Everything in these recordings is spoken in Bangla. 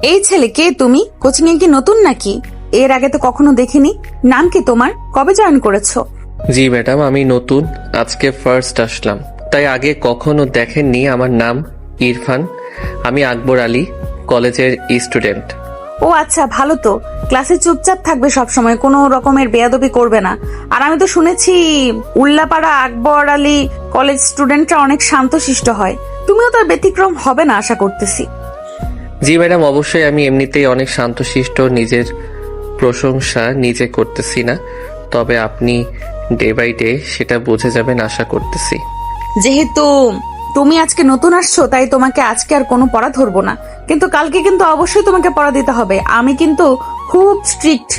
এই ছেলে কে তুমি? কোচিং এ কি নতুন নাকি? এর আগে তো কখনো দেখিনি। নাম কি তোমার? কবে জয়েন করেছো? জি ম্যাডাম, আমি নতুন, আজকে ফার্স্ট আসলাম, তাই আগে কখনো দেখেননি। আমার নাম ইরফান, আমি আকবর আলী কলেজের স্টুডেন্ট। ও আচ্ছা, ভালো তো। ক্লাসে চুপচাপ থাকবে সব সময়, কোনো রকমের বেয়াদবি করবে না। আর আমি তো শুনেছি উল্লাপাড়া আকবর আলী কলেজ স্টুডেন্টরা অনেক শান্তশিষ্ট হয়। তুমিও তার ব্যতিক্রম হবে না আশা করতেছি। জি ম্যাডাম, অবশ্যই। আমি এমনিতেই অনেক শান্তশিষ্ট, নিজের প্রশংসা নিজে করতেছি না, তবে আপনি ডে বাই ডে সেটা বুঝে যাবেন আশা করতেছি। যেহেতু তুমি আজকে নতুন আসছো, তাই তোমাকে আজকে আর কোনো পড়া ধরবো না, কিন্তু কালকে কিন্তু অবশ্যই তোমাকে পড়া দিতে হবে। আমি কিন্তু খুব স্ট্রিক্ট,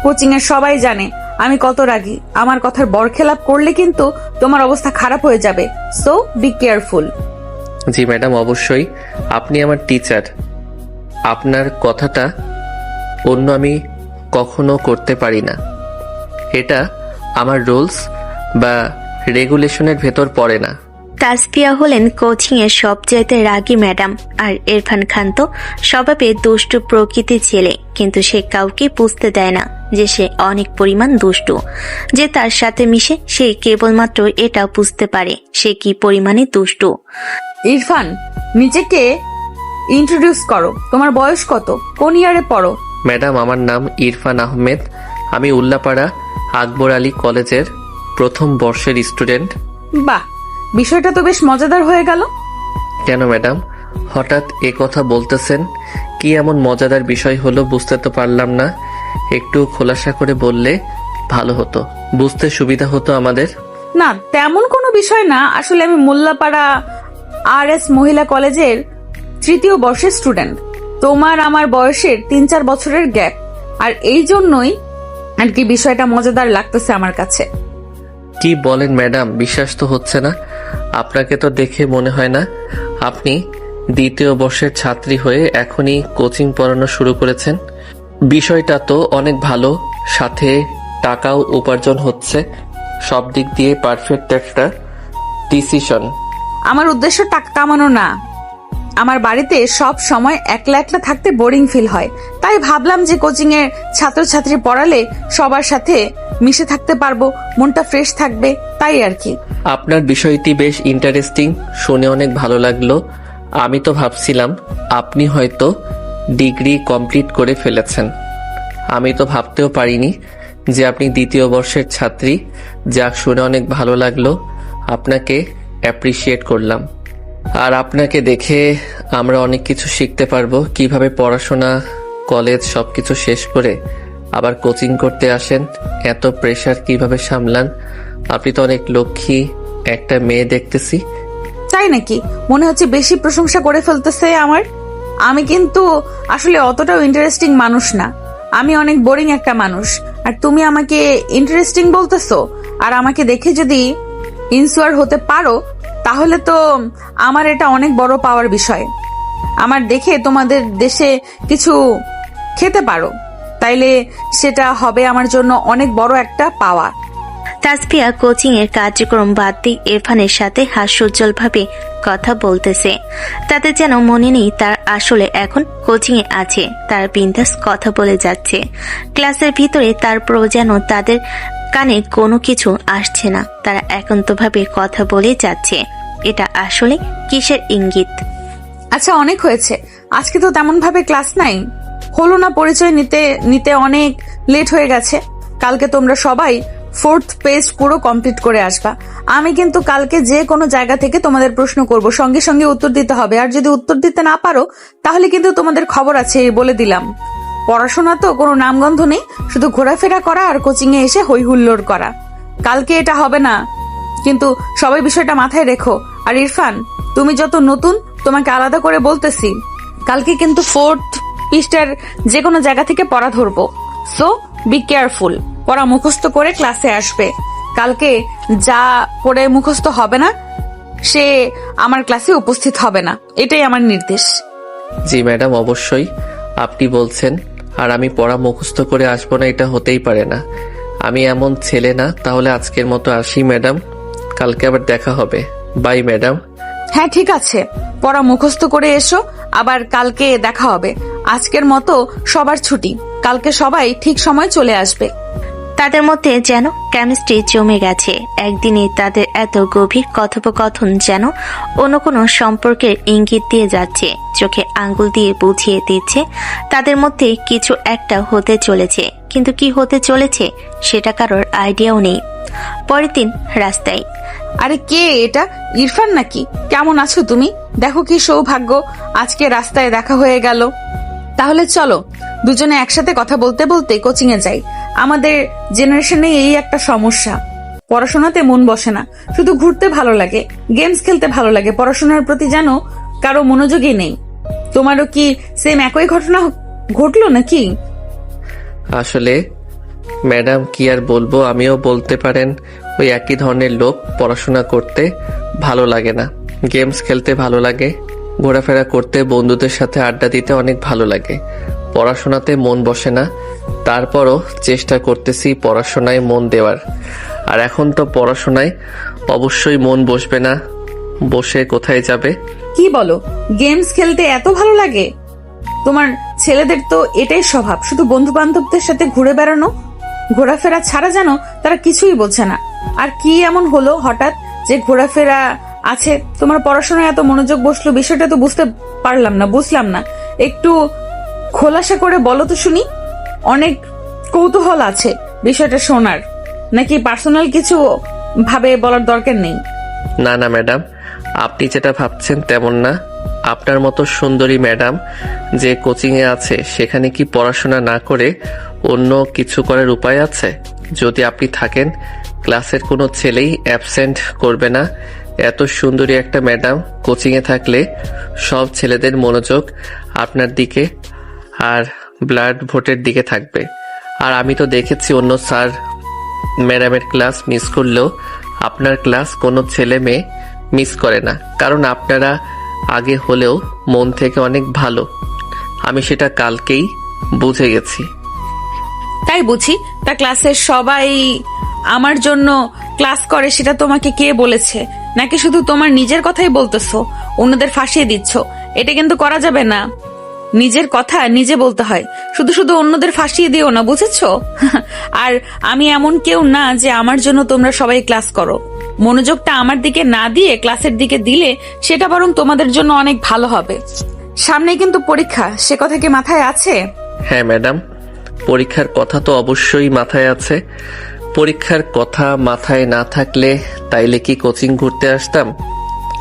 কোচিং এর সবাই জানে আমি কত রাগী। আমার কথার বরখেলাপ করলে কিন্তু তোমার অবস্থা খারাপ হয়ে যাবে, so be careful. G madam, অবশ্যই। আপনি আমার টিচার, আপনার কথাটা অন্য আমি কখনো করতে পারি না। এটা আমার রুলস বা রেগুলেশনের ভেতর পড়ে না। তাসফিয়া হলেন কোচিং এর সবচাইতে রাগী ম্যাডাম, আর ইরফান খান তো স্বভাবে দুষ্টু প্রকৃতির ছেলে, কিন্তু সে কাউকে বুঝতে দেয় না যে সে অনেক পরিমাণ দুষ্টু। যে তার সাথে মিশে সে কেবলমাত্র এটা বুঝতে পারে সে কি পরিমাণে দুষ্টু। ইরফান, নিজেকে ইন্ট্রোডিউস করো। তোমার বয়স কত? কোন ইয়ারে পড়ো? ম্যাডাম, আমার নাম ইরফান আহমেদ, আমি উল্লাপাড়া আকবর আলী কলেজের প্রথম বর্ষের স্টুডেন্ট। বাহ, বিষয়টা তো বেশ মজাদার হয়ে গেল। কেন ম্যাডাম হঠাৎ এ কথা বলতেছেন? কি এমন মজাদার বিষয় হলো বুঝতে তো পারলাম না। একটু খোলাসা করে বললে ভালো হতো, বুঝতে সুবিধা হতো আমাদের। না, তেমন কোনো বিষয় না। আসলে আমি মোল্লাপাড়া RS মহিলা কলেজের তৃতীয় বর্ষের স্টুডেন্ট। তোমার আমার বয়সের 3-4 বছরের গ্যাপ, আর এই জন্যই আর কি বিষয়টা মজাদার লাগতেছে আমার কাছে। কি বলেন ম্যাডাম, বিশ্বাস তো হচ্ছে না। আপনাকে তো দেখে মনে হয় না আপনি দ্বিতীয় বর্ষের ছাত্রী হয়ে এখনই কোচিং পড়ানো শুরু করেছেন। বিষয়টা তো অনেক ভালো, সাথে টাকাও উপার্জন হচ্ছে, সব দিক দিয়ে পারফেক্ট একটা ডিসিশন। আমার উদ্দেশ্য টাকা কামানো না। আমার বাড়িতে সব সময় একলা একলা থাকতে বোরিং ফিল হয়, তাই ভাবলাম যে কোচিং এর ছাত্রছাত্রী পড়ালে সবার সাথে মিশে থাকতে পারবো, মনটা ফ্রেশ থাকবে, তাই আর কি। আপনার বিষয়টি বেশ ইন্টারেস্টিং, শুনে অনেক ভালো লাগলো। আমি তো ভাবছিলাম আপনি হয়তো ডিগ্রি কমপ্লিট করে ফেলেছেন। আমি তো ভাবতেও পারিনি যে আপনি দ্বিতীয় বর্ষের ছাত্রী। যাক, শুনে অনেক ভালো লাগলো, আপনাকে অ্যাপ্রিসিয়েট করলাম। আর আপনাকে দেখে আমরা অনেক কিছু শিখতে পারবো, কিভাবে পড়াশোনা কলেজ সবকিছু শেষ করে আবার কোচিং করতে আসেন, এত প্রেশার কিভাবে সামলান। আপনি তো অনেক লক্ষ্মী একটা মেয়ে দেখতেছি। তাই নাকি? মনে হচ্ছে বেশি প্রশংসা করে ফেলতেছে আমার। আমি কিন্তু আসলে অতটাও ইন্টারেস্টিং মানুষ না, আমি অনেক বোরিং একটা মানুষ। আর তুমি আমাকে ইন্টারেস্টিং বলতেছো, আর আমাকে দেখে যদি ইনসিওর হতে পারো, তাহলে তো আমার এটা অনেক বড় পাওয়ার বিষয়। আমার দেখে তোমাদের দেশে কিছু খেতে পারো, তাইলে সেটা হবে আমার জন্য অনেক বড় একটা পাওয়া। তাসফিয়া কোচিং এর কার্যক্রম বাদ দিয়ে ইরফানের সাথে হাস্যোজ্জ্বল ভাবে কথা বলতেছে। তাতে যেন মনে নেই তার আসলে এখন কোচিং এ আছে, তার বিন্দাস কথা বলে যাচ্ছে। ক্লাসের ভিতরে তারপরও যেন তাদের কানে কোনো কিছু আসছে না, তারা একান্তভাবে কথা বলে যাচ্ছে। এটা আসলে কিসের ইঙ্গিত? আচ্ছা, অনেক হয়েছে, আজকে তো তেমন ভাবে ক্লাস নাই, হলো না পরিচয় নিতে নিতে অনেক লেট হয়ে গেছে। কালকে তোমরা সবাই 4th পেজ পুরো কমপ্লিট করে আসবা। আমি কিন্তু কালকে যে কোনো জায়গা থেকে তোমাদের প্রশ্ন করব, সঙ্গে সঙ্গে উত্তর দিতে হবে। আর যদি উত্তর দিতে না পারো, তাহলে কিন্তু তোমাদের খবর আছে, বলে দিলাম। পড়াশোনা তো কোনো নামগন্ধ নেই, শুধু ঘোরাফেরা করা আর কোচিং এ এসে হই হুল্লোড় করা। কালকে এটা হবে না, কিন্তু সবাই বিষয়টা মাথায় রেখো। আর ইরফান, তুমি যত নতুন, তোমাকে আলাদা করে বলতেছি, কালকে কিন্তু 4th পৃষ্ঠার যে কোনো জায়গা থেকে পড়া ধরবো, সো বি কেয়ারফুল। পড়া মুখস্থ করে ক্লাসে আসবে। কালকে যা পড়ে মুখস্থ হবে না, সে আমার ক্লাসে উপস্থিত হবে না, এটাই আমার নির্দেশ। জি ম্যাডাম, অবশ্যই। আপনি বলছেন আর আমি পড়া মুখস্থ করে আসবো না, এটা হতেই পারে না। আমি এমন ছেলে না। তাহলে আজকের মতো আসি ম্যাডাম, কালকে আবার দেখা হবে। Bye madam. হ্যাঁ ঠিক আছে, পড়া মুখস্থ করে এসো, আবার কালকে দেখা হবে। আজকের মতো সবার ছুটি, কালকে সবাই ঠিক সময় চলে আসবে। তাদের মধ্যে যেন কেমিস্ট্রি জমে গেছে। একদিনে তাদের এত গভীর কথোপকথন যেন অন্য কোনো সম্পর্কের ইঙ্গিত দিয়ে যাচ্ছে, চোখে আঙ্গুল দিয়ে বুঝিয়ে দিচ্ছে তাদের মধ্যে কিছু একটা হতে চলেছে। কিন্তু কি হতে চলেছে সেটা কারোর আইডিয়াও নেই। পরের দিন রাস্তায়। আরে কে এটা? ইরফান নাকি? কেমন আছো তুমি? দেখো কি সৌভাগ্য, আজকে রাস্তায় দেখা হয়ে গেল। তাহলে চলো দুজনে একসাথে কথা বলতে বলতে কোচিং এ যাই। আমাদের জেনারেশনে এই একটা সমস্যা, পড়াশোনাতে মন বসে না, শুধু ঘুরতে ভালো লাগে, গেমস খেলতে ভালো লাগে, পড়াশোনার প্রতি যেন কারো মনোযোগই নেই। তোমারও কি সেম একই ঘটনা ঘটলো নাকি? আসলে ম্যাডাম কি আর বলবো, আমিও বলতে পারেন ওই একই ধরনের লোক। পড়াশোনা করতে ভালো লাগে না, গেমস খেলতে ভালো লাগে, ঘোরাফেরা করতে, বন্ধুদের সাথে আড্ডা দিতে অনেক ভালো লাগে, পড়াশোনাতে মন বসে না। তারপরও চেষ্টা করতেছি পড়াশোনায় মন দেওয়ার। আর এখন তো পড়াশোনায় অবশ্যই মন বসবে না, বসে কোথায় যাবে? কি বলো, গেমস খেলতে এত ভালো লাগে? তোমার ছেলেদের তো এটাই স্বভাব, শুধু বন্ধু বান্ধবদের সাথে ঘুরে বেড়ানো, ঘোরাফেরা ছাড়া যেন তারা কিছুই বোঝে না। আর কি এমন হলো হঠাৎ যে ঘোরাফেরা আছে, তোমার পড়াশোনায় এত মনোযোগ বসলো, বিষয়টা তো বুঝলাম না। একটু খোলাসা করে বলো তো শুনি। অনেক কৌতূহল আছে বিষয়টা শোনার, নাকি পার্সোনাল কিছু ভাবে বলার দরকার নেই? না না ম্যাডাম, আপনি যেটা ভাবছেন তেমন না। আপনার মতো সুন্দরী ম্যাডাম যে কোচিংয়ে আছে, সেখানে কি পড়াশোনা না করে অন্য কিছু করার উপায় আছে? যদি আপনি থাকেন, ক্লাসের কোনো ছেলেই অ্যাবসেন্ট করবে না। এত সুন্দরী একটা ম্যাডাম কোচিংয়ে থাকলে সব ছেলেদের মনোযোগ আপনার দিকে আর ব্লাড ভোটের দিকে থাকবে। আর আমি তো দেখেছি অন্য স্যার ম্যাডামের ক্লাস মিস করলেও আপনার ক্লাস কোনো ছেলে মেয়ে মিস করে না, কারণ আপনারা আগে হলেও মন থেকে অনেক ভালো। আমি সেটা কালকেই বুঝে গেছি। তাই বুঝি? তা ক্লাসের সবাই আমার জন্য ক্লাস করে সেটা তোমাকে কে বলেছে? নাকি শুধু তোমার নিজের কথাই বলতেছো, অন্যদের ফাঁসিয়ে দিচ্ছ? এটা কিন্তু করা যাবে না, নিজের কথা নিজে বলতে হয়, শুধু শুধু অন্যদের ফাঁসিয়ে দিও না, বুঝেছো? আর আমি এমন কেউ না যে আমার জন্য তোমরা সবাই ক্লাস করো। মনোযোগটা আমার দিকে না দিয়ে ক্লাসের দিকে দিলে সেটা বরং তোমাদের জন্য অনেক ভালো হবে। সামনে কিন্তু পরীক্ষা, সে কথা কি মাথায় আছে? হ্যাঁ ম্যাডাম, পরীক্ষার কথা তো অবশ্যই মাথায় আছে। পরীক্ষার কথা মাথায় না থাকলে তাইলে কি কোচিং ঘুরতে আসতাম?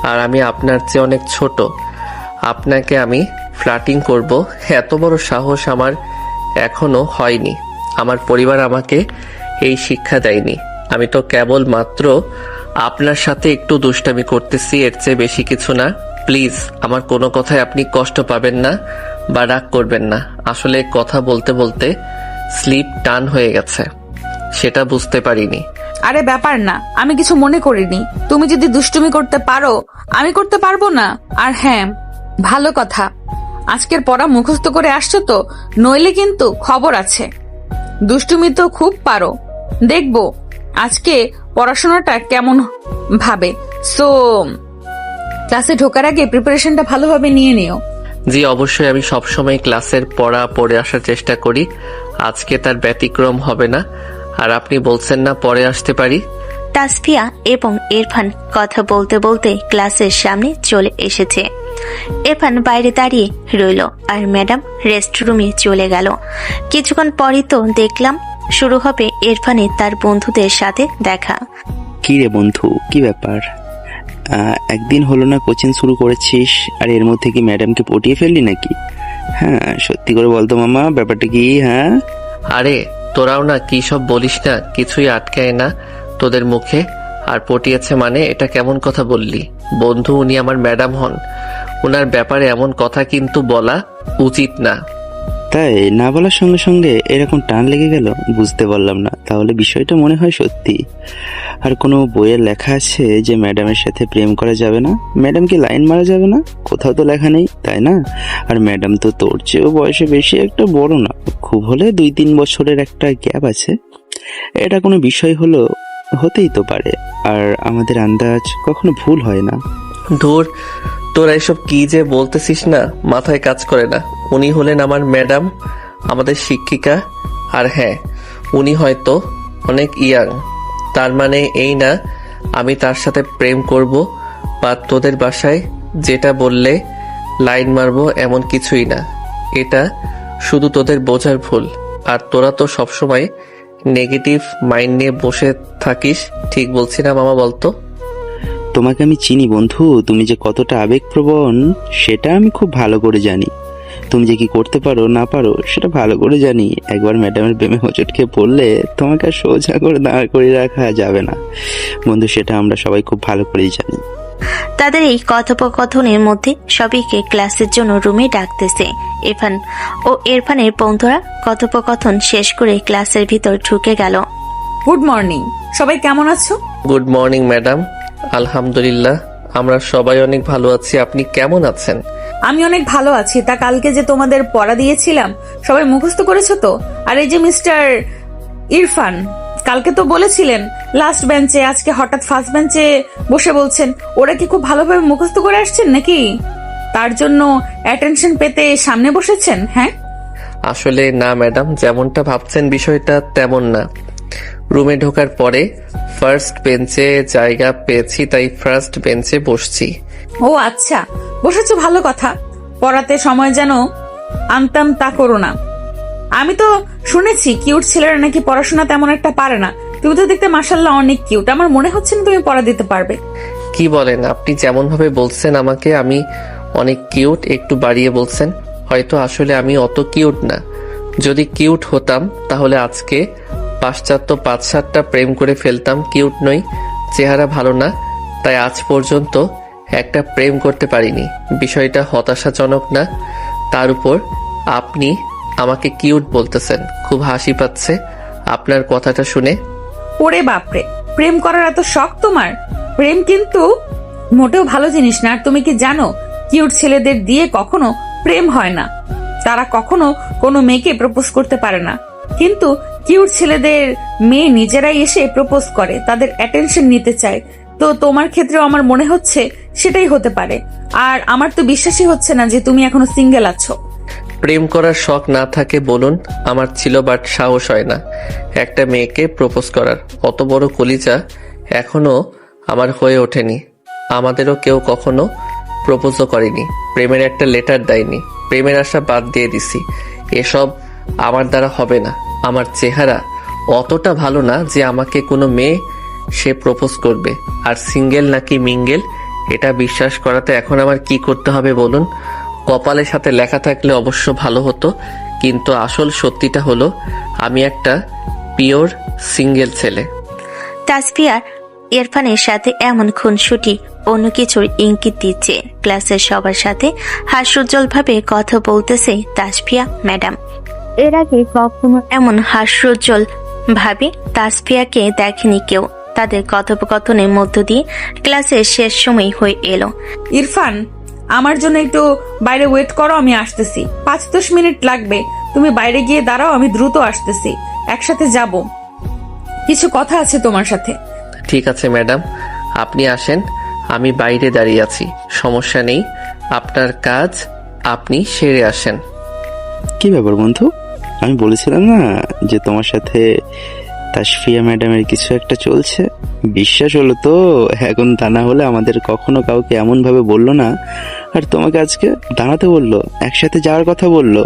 আর আমি আপনার চেয়ে অনেক ছোট, আপনাকে আমি ফ্লার্টিং করব এত বড় সাহস আমার এখনো হয়নি। আমার পরিবার আমাকে এই শিক্ষা দেয়নি। আমি তো কেবল মাত্র আপনার সাথে একটু দুষ্টামি করতেছি, এর চেয়ে বেশি কিছু না। প্লিজ আমার কোনো কথায় আপনি কষ্ট পাবেন না বা রাগ করবেন না। আসলে কথা বলতে বলতে স্লিপ টান হয়ে গেছে, সেটা বুঝতে পারিনি। আরে ব্যাপার না, আমি কিছু মনে করিনি। তুমি যদি দুষ্টুমি করতে পারো, আমি করতে পারবো না? আর হ্যাঁ, ভালো কথা, আজকের পড়া মুখস্থ করে আসছো তো, নইলে কিন্তু খবর আছে। দুষ্টুমি তো খুব পারো, দেখবো আজকে পড়াশোনাটা কেমন ভাবে। সো ক্লাসে ঢোকার আগে প্রিপারেশনটা ভালোভাবে নিয়ে নিও। জি অবশ্যই, আমি সবসময় ক্লাসের পড়া পড়ে আসার চেষ্টা করি, আজকে তার ব্যতিক্রম হবে না। আর আপনি বলছেন না পরে আসতে পারি? তাসফিয়া এবং ইরফান কথা বলতে বলতে ক্লাসের সামনে চলে এসেছে। ইরফান বাইরে দাঁড়িয়ে রইল আর ম্যাডাম রেস্টরুমে চলে গেল। কিছুক্ষণ পরই তো দেখলাম শুরু হবে ইরফানের তার বন্ধুদের সাথে দেখা। কি রে বন্ধু, কি ব্যাপার? একদিন হলো না কোচিং শুরু করেছিস, আর এর মধ্যে কি ম্যাডামকে পটিয়ে ফেললি নাকি? হ্যাঁ সত্যি করে বলতো মামা, ব্যাপারটা কি? হ্যাঁ আরে তোরাও না কি সব বলিস না, কিছুই আটকায় না তোদের মুখে। আর পটিয়েছে মানে এটা কেমন কথা বললি? বন্ধু, উনি আমার ম্যাডাম হন, ওনার ব্যাপারে এমন কথা কিন্তু বলা উচিত না। তাই না বলার সঙ্গে সঙ্গে এরকম টান লেগে গেল, বুঝতে পারলাম না। তাহলে বিষয়টা মনে হয় সত্যি। আর কোনো বইয়ের লেখা আছে যে ম্যাডামের সাথে প্রেম করা যাবে না, ম্যাডামকে লাইন মারা যাবে না? কোথাও তো লেখা নেই, তাই না? আর ম্যাডাম তো তোর চেয়েও বয়সে বেশি একটা বড় না, খুব হলে 2-3 বছরের একটা গ্যাপ আছে। এটা কোনো বিষয় হতেই তো পারে। আর আমাদের আন্দাজ কখনো ভুল হয় না। ধুর, তোরা এসব কি যে বলতেছিস না, মাথায় কাজ করে না। উনি হলেন আমার ম্যাডাম, আমাদের শিক্ষিকা। আর হ্যাঁ, উনি হয়তো অনেক ইয়াং, তার মানে এই না আমি তার সাথে প্রেম করব বা তোদের বাসায় যেটা বললে লাইন মারবো, এমন কিছুই না। এটা শুধু তোদের বোঝার ভুল। আর তোরা তো সবসময় নেগেটিভ মাইন্ড নিয়ে বসে থাকিস। ঠিক বলছি না মামা, বলতো? তোমাকে আমি চিনি বন্ধু, তুমি যে কতটা আবেগপ্রবণ সেটা আমি খুব ভালো করে জানি। তুমি যে কি করতে পারো না পারো সেটা ভালো করে জানি। একবার ম্যাডামের প্রেমে হোঁচট খেয়ে পড়লে তোমাকে আর সোজা করে দাঁড় করে রাখা যাবে না বন্ধু, সেটা আমরা সবাই খুব ভালো করেই জানি। তাদের এই কথোপকথনের মধ্যে সবাইকে ক্লাসের জন্য রুমে ডাকতেছে ইরফান ও ইরফানের বন্ধুরা। কথোপকথন শেষ করে ক্লাসের ভিতর ঢুকে গেল। গুড মর্নিং, সবাই কেমন আছো? Good morning madam. আলহামদুলিল্লাহ, আমরা সবাই অনেক ভালো আছি। আপনি কেমন আছেন? আমি অনেক ভালো আছি। তা কালকে যে তোমাদের পড়া দিয়েছিলাম সবাই মুখস্থ করেছো তো? আর এই যে মিস্টার ইরফান, কালকে তো বলেছিলেন লাস্ট বেঞ্চে, আজকে হঠাৎ ফার্স্ট বেঞ্চে বসে বলছেন। ওরা কি খুব ভালোভাবে মুখস্থ করে আসছেন নাকি? তার জন্য অ্যাটেনশন পেতে সামনে বসেছেন? হ্যাঁ, আসলে না ম্যাডাম, যেমনটা ভাবছেন বিষয়টা তেমন না। রুমে ঢোকার পরে ফার্স্ট বেঞ্চে জায়গা পেয়েছি, তাই ফার্স্ট বেঞ্চে বসছি। ও আচ্ছা, বসেছো, ভালো কথা। পড়াতে সময় যেন আনতাম তা করো না। আমি তো শুনেছি কিউট ছেলেরা নাকি পড়াশোনা তেমন একটা পারে না। তুমি তো দেখতে মাশাআল্লাহ অনেক কিউট। আমার মনে হচ্ছে না তুমি পড়া দিতে পারবে। কি বলেন আপনি? যেমন ভাবে বলছেন আমাকে আমি অনেক কিউট, একটু বাড়িয়ে বলছেন। হয়তো আসলে আমি অত কিউট না। যদি কিউট হতাম তাহলে আজকে পাশ্চাত্য 5-7টা প্রেম করে ফেলতাম। কিউট নই, চেহারা ভালো না, তাই আজ পর্যন্ত একটা প্রেম করতে পারিনি। বিষয়টা হতাশাজনক না? তার উপর আপনি আমাকে কিউট বলতেছেন। খুব হাসি পাচ্ছে আপনার কথাটা শুনে। ওরে বাপরে, প্রেম করার এত শখ তোমার? প্রেম কিন্তু মোটেও ভালো জিনিস না। আর তুমি কি জানো, কিউট ছেলেদের দিয়ে কখনো প্রেম হয় না। তারা কখনো কোনো মেয়েকে প্রপোজ করতে পারে না। কিন্তু কিউট ছেলেদের মেয়ে নিজেরাই এসে প্রপোজ করে, তাদের অ্যাটেনশন নিতে চায়। তো তোমার ক্ষেত্রেও আমার মনে হচ্ছে সেটাই হতে পারে। আর আমার তো বিশ্বাসই হচ্ছে না যে তুমি এখনো সিঙ্গেল আছো। প্রেম করার শখ না থাকে বলুন? আমার ছিল, বাট সাহস হয় না একটা মেয়েকে প্রপোজ করার। অত বড় কলিজা এখনো আমার হয়ে ওঠেনি। আমাদেরও কেউ কখনো প্রপোজও করেনি, প্রেমের একটা লেটার দেয়নি। প্রেমের আশা বাদ দিয়ে দিছি। এসব আমার দ্বারা হবে না। আমার চেহারা অতটা ভালো না যে আমাকে কোনো মেয়ে সে প্রপোজ করবে। আর সিঙ্গেল নাকি মিঙ্গেল এটা বিশ্বাস করাতে এখন আমার কি করতে হবে বলুন? কপালের সাথে লেখা থাকলে অবশ্য ভালো হতো, কিন্তু আসল সত্যিটা হলো আমি একটা পিওর সিঙ্গেল ছেলে। তাসফিয়া ইরফানের সাথে এমন খুনসুটি অন্য কিছুর ইঙ্গিত দিচ্ছে। ক্লাসের সবার সাথে হাস্যোজ্জ্বলভাবে কথা বলতেছে তাসফিয়া ম্যাডাম। এর আগে কখনো এমন হাস্যোজ্জ্বল ভাবে তাসফিয়াকে দেখেনি কেউ। তাদের কথোপকথনের মধ্য দিয়ে ক্লাসের শেষ সময় হয়ে এলো। ইরফান, আমার জন্য একটু বাইরে ওয়েট করো, আমি আসতেছি। 5-10 মিনিট লাগবে। তুমি বাইরে গিয়ে দাঁড়াও, আমি দ্রুত আসতেছি। একসাথে যাব, কিছু কথা আছে তোমার সাথে। ঠিক আছে ম্যাডাম, আপনি আসেন, আমি বাইরে দাঁড়িয়ে আছি। সমস্যা নেই, আপনার কাজ আপনি সেরে আসেন। কি ব্যাপার বন্ধু, আমি বলেছিলাম না যে তোমার সাথে তাসফিয়া ম্যাডামের কিছু একটা চলছে? বিশ্বাস হলো তো? এখন তা না হলে আমাদের কখনো কাউকে এমন ভাবে বললো না, আর তোমাকে আজকে দাঁড়াতে বললো, একসাথে যাওয়ার কথা বললো।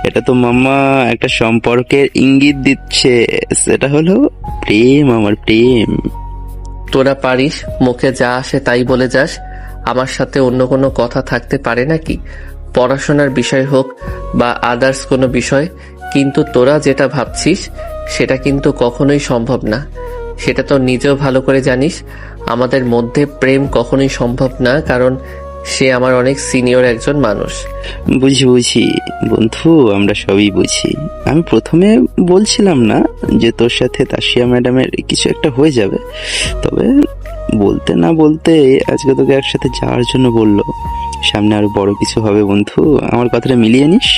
এটা তো মাম্মা একটা সম্পর্কের ইঙ্গিত দিচ্ছে। সেটা হলো প্রেম, আমার প্রেম। তোরা পারিস মুখে যা আসে তাই বলে যাস। আমার সাথে অন্য কোনো কথা থাকতে পারে নাকি? পড়াশোনার বিষয় হোক বা আদার্স কোনো বিষয়। কিন্তু তোরা যেটা ভাবছিস সেটা কিন্তু কখনোই সম্ভব না। সেটা তো নিজেও ভালো করে জানিস। আমাদের মধ্যে প্রেম কখনোই সম্ভব না, কারণ সে আমার অনেক সিনিয়র একজন মানুষ। বুঝি বন্ধু, আমরা সবই বুঝি। আমি প্রথমে বলছিলাম না যে তোর সাথে তাসফিয়া ম্যাডামের কিছু একটা হয়ে যাবে, তবে বলতে না বলতে আজকে তোকে একসাথে যাওয়ার জন্য বললো। সামনে আরো বড় কিছু হবে বন্ধু, আমার কথাটা মিলিয়ে নিস।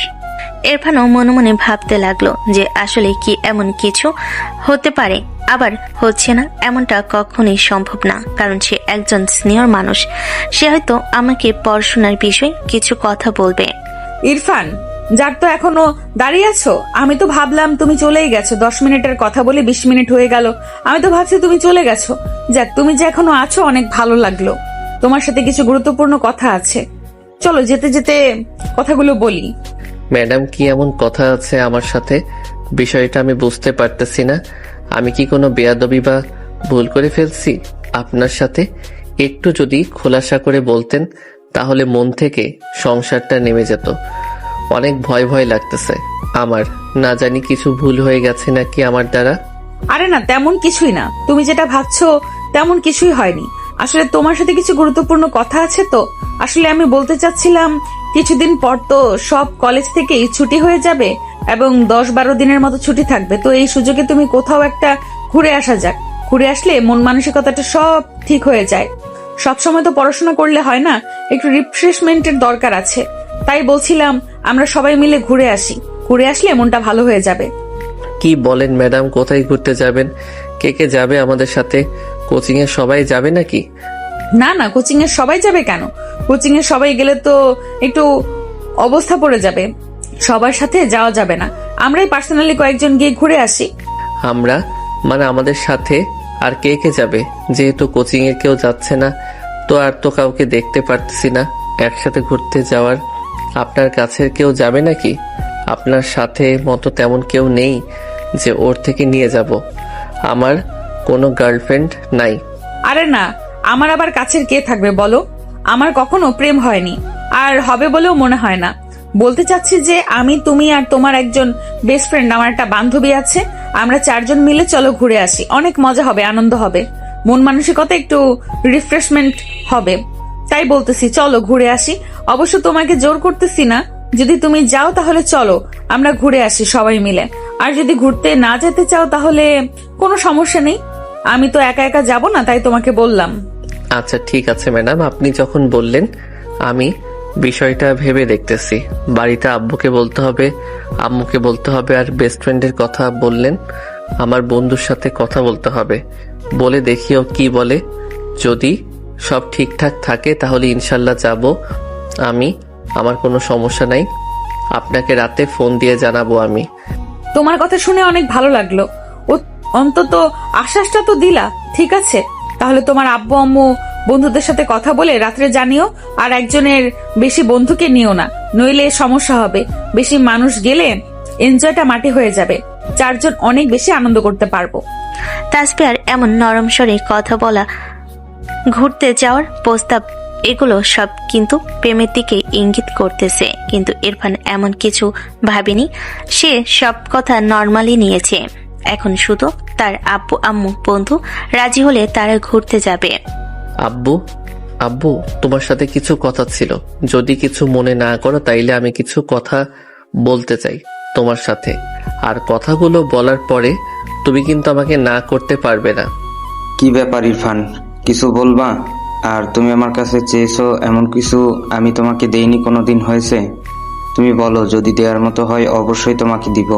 ইরফানও মনে মনে ভাবতে লাগলো যে আসলে কি এমন কিছু হতে পারে আবার হচ্ছে না এমনটা কখনোই সম্ভব না, কারণ সে একজন সিনিয়র মানুষ। সে হয়তো আমাকে পড়াশোনার বিষয়ে কিছু কথা বলবে। ইরফান, যার তো এখনো দাঁড়িয়ে আছো? আমি তো ভাবলাম তুমি চলেই গেছো। 10 মিনিটের কথা বলে 20 মিনিট হয়ে গেল। আমি তো ভাবছি তুমি চলে গেছো। যাক, তুমি যে এখনো আছো অনেক ভালো লাগলো। তোমার সাথে কিছু গুরুত্বপূর্ণ কথা আছে, চলো যেতে যেতে কথাগুলো বলি। ম্যাডাম, কি এমন কথা আছে আমার সাথে? বিষয়টা আমি বুঝতে পারতেছি না। আমি কি কোনো বেয়াদবি বা ভুল করে ফেলছি আপনার সাথে? একটু যদি খোলাসা করে বলতেন তাহলে মন থেকে সংসারটা নেমে যেত। অনেক ভয় ভয় লাগতেছে আমার, না জানি কিছু ভুল হয়ে গেছে নাকি আমার দ্বারা। আরে না, তেমন কিছুই না। তুমি যেটা ভাবছো তেমন কিছুই হয়নি। আসলে তোমার সাথে কিছু গুরুত্বপূর্ণ কথা আছে। তো আসলে আমি বলতে চাচ্ছিলাম, কিছুদিন পর তো সব কলেজ থেকেই ছুটি হয়ে যাবে এবং 10-12 দিনের মতো ছুটি থাকবে। তো এই সুযোগে তুমি কোথাও একটা ঘুরে আসা যাক। ঘুরে আসলে মন মানসিকতাটা সব ঠিক হয়ে যায়। সবসময় তো পড়াশোনা করলে হয় না, একটু রিফ্রেশমেন্টের দরকার আছে। তাই বলছিলাম আমরা সবাই মিলে ঘুরে আসি। ঘুরে আসলে মনটা ভালো হয়ে যাবে। কি বলেন ম্যাডাম? কোথায় ঘুরতে যাবেন? কে কে যাবে আমাদের সাথে? কোচিং এ সবাই যাবে নাকি? না না, কোচিং এর সবাই যাবে কেন? কোচিং এর সবাই গেলে তো একটু অবস্থা পড়ে যাবে। সবার সাথে যাওয়া যাবে না। আমরাই পার্সোনালি কয়েকজন গিয়ে ঘুরে আসি। আমরা মানে আমাদের সাথে আর কে কে যাবে? যেহেতু কোচিং এ কেউ যাচ্ছে না, তো আর তো কাউকে দেখতে পারতেছি না একসাথে ঘুরতে যাওয়ার। আপনার কাছের কেউ যাবে নাকি? আপনার সাথে মতো তেমন কেউ নেই যে ওর থেকে নিয়ে যাব। আমার কোনো গার্লফ্রেন্ড নাই। আরে না, আমার আবার কাছের কে থাকবে বলো? আমার কখনো প্রেম হয়নি, আর হবে বলেও মনে হয় না। বলতে চাচ্ছি যে আমি, তুমি আর তোমার একজন বেস্ট ফ্রেন্ড, আমার একটা বান্ধবী আছে। আমরা 4 জন মিলে চলো ঘুরে আসি। অনেক মজা হবে, আনন্দ হবে, মন মানসিকতা একটু রিফ্রেশমেন্ট হবে। তাই বলতেছি চলো ঘুরে আসি। অবশ্য তোমাকে জোর করতেছি না। যদি তুমি যাও তাহলে চলো আমরা ঘুরে আসি সবাই মিলে। আর যদি ঘুরতে না যেতে চাও তাহলে কোনো সমস্যা নেই। আমি তো একা একা যাব না, তাই তোমাকে বললাম। আচ্ছা ঠিক আছে ম্যাডাম, আপনি যখন বললেন আমি বিষয়টা ভেবে দেখতেছি। বাড়িতে আব্বুকে বলতে হবে, আম্মুকে বলতে হবে। আর বেস্ট ফ্রেন্ডের কথা বললেন, আমার বন্ধুর সাথে কথা বলতে হবে। বলে দেখিও কি বলে। যদি সব ঠিকঠাক থাকে তাহলে ইনশাল্লাহ যাব আমি। আমার কোনো সমস্যা নাই। আপনাকে রাতে ফোন দিয়ে জানাবো আমি। তোমার কথা শুনে অনেক ভালো লাগলো। ও অন্তত আশ্বাসটা তো দিলা। ঠিক আছে, তাহলে তোমার আব্বু আম্মু বন্ধুদের সাথে কথা বলে রাত্রে জানিও। আর একজনের বেশি বন্ধুকে নিও না, নইলে সমস্যা হবে। বেশি মানুষ গেলে এনজয়টা মাটি হয়ে যাবে। 4 জন অনেক বেশি আনন্দ করতে পারবো। তাসফিয়ার এমন নরম স্বরে কথা বলা, ঘুরতে যাওয়ার প্রস্তাব, এগুলো সব কিন্তু প্রেমের দিকে ইঙ্গিত করতেছে। কিন্তু ইরফান এমন কিছু ভাবেনি। সে সব কথা নর্মালি নিয়েছে। এখন শুধু তার আব্বু আম্মু বন্ধু রাজি হলে তারা ঘুরতে যাবে। আব্বু, আব্বু তোমার সাথে কিছু কথা ছিল। যদি কিছু মনে না করো তাইলে আমি কিছু কথা বলতে চাই তোমার সাথে। আর কথাগুলো বলার পরে তুমি কিন্তু আমাকে না করতে পারবে না। কি ব্যাপার ইরফান, কিছু বলবা? আর তুমি আমার কাছে চেয়েছো এমন কিছু আমি তোমাকে দেইনি কোনোদিন হয়েছে? তুমি বলো, যদি দেওয়ার মতো হয় অবশ্যই তোমাকে দিব।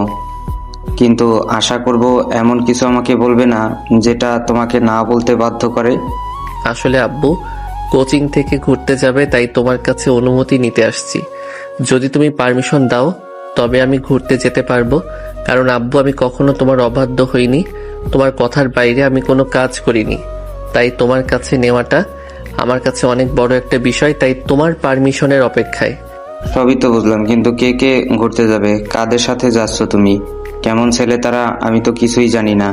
কিন্তু আশা করব এমন কিছু আমাকে বলবে না যেটা তোমাকে না বলতে বাধ্য করে। আসলে আব্বু কোচিং থেকে ঘুরতে যাবে, তাই তোমার কাছে অনুমতি নিতে আসছি। যদি তুমি পারমিশন দাও তবে আমি ঘুরতে যেতে পারবো। কারণ আব্বু আমি কখনো তোমার অবাধ্য হইনি, তোমার কথার বাইরে আমি কোনো কাজ করিনি। তাই তোমার কাছে নেওয়াটা আমার কাছে অনেক বড় একটা বিষয়। তাই তোমার পারমিশনের অপেক্ষায়। সবই তো বুঝলাম, কিন্তু কে কে ঘুরতে যাবে? কাদের সাথে যাচ্ছ তুমি? কেমন ছেলে তারা? আমি তো কিছুই জানি না।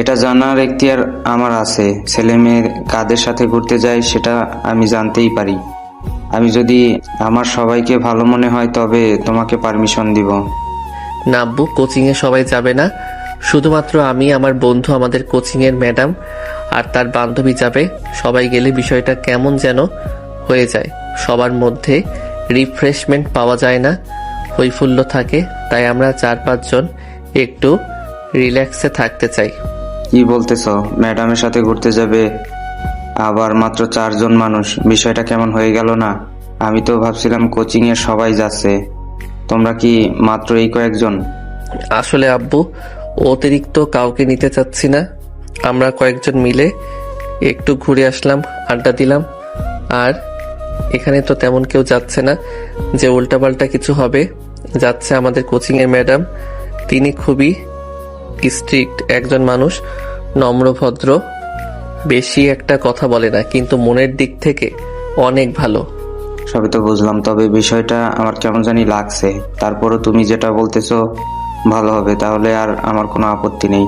এটা জানার এখতিয়ার আমার আছে। ছেলে মেয়ে কাদের সাথে ঘুরতে যায় সেটা আমি জানতেই পারি। আমি যদি আমার সবাইকে ভালো মনে হয় তবে তোমাকে পারমিশন দিব। না আব্বু, কোচিংয়ে সবাই যাবে না। শুধুমাত্র আমি, আমার বন্ধু, আমাদের কোচিংয়ের ম্যাডাম আর তার বান্ধবী যাবে। সবাই গেলে বিষয়টা কেমন যেন হয়ে যায়। সবার মধ্যে রিফ্রেশমেন্ট পাওয়া যায় না, হৈফুল্য থাকে। তাই আমরা 4-5 জন একটু রিল্যাক্সে থাকতে চাই। কি বলতেছ? ম্যাডামের সাথে ঘুরতে যাবে, আবার মাত্র 4 জন মানুষ? বিষয়টা কেমন হয়ে গেল না? আমি তো ভাবছিলাম কোচিং এর সবাই যাচ্ছে। তোমরা কি মাত্র এই কয়েকজন? আসলে আব্বু অতিরিক্ত কাউকে নিতে চাচ্ছি না। আমরা কয়েকজন মিলে একটু ঘুরে আসলাম, আড্ডা দিলাম। আর এখানে তো তেমন কেউ যাচ্ছে না যে উল্টাপাল্টা কিছু হবে। যাচ্ছে আমাদের কোচিংয়ের ম্যাডাম। তিনি খুবই স্ট্রিক্ট একজন মানুষ, নম্র ভদ্র, বেশি একটা কথা বলে না, কিন্তু মনের দিক থেকে অনেক ভালো। সবই তো বুঝলাম, তবে বিষয়টা আমার কেমন জানি লাগছে। তারপরও তুমি যেটা বলতেছো ভালো হবে, তাহলে আর আমার কোনো আপত্তি নেই।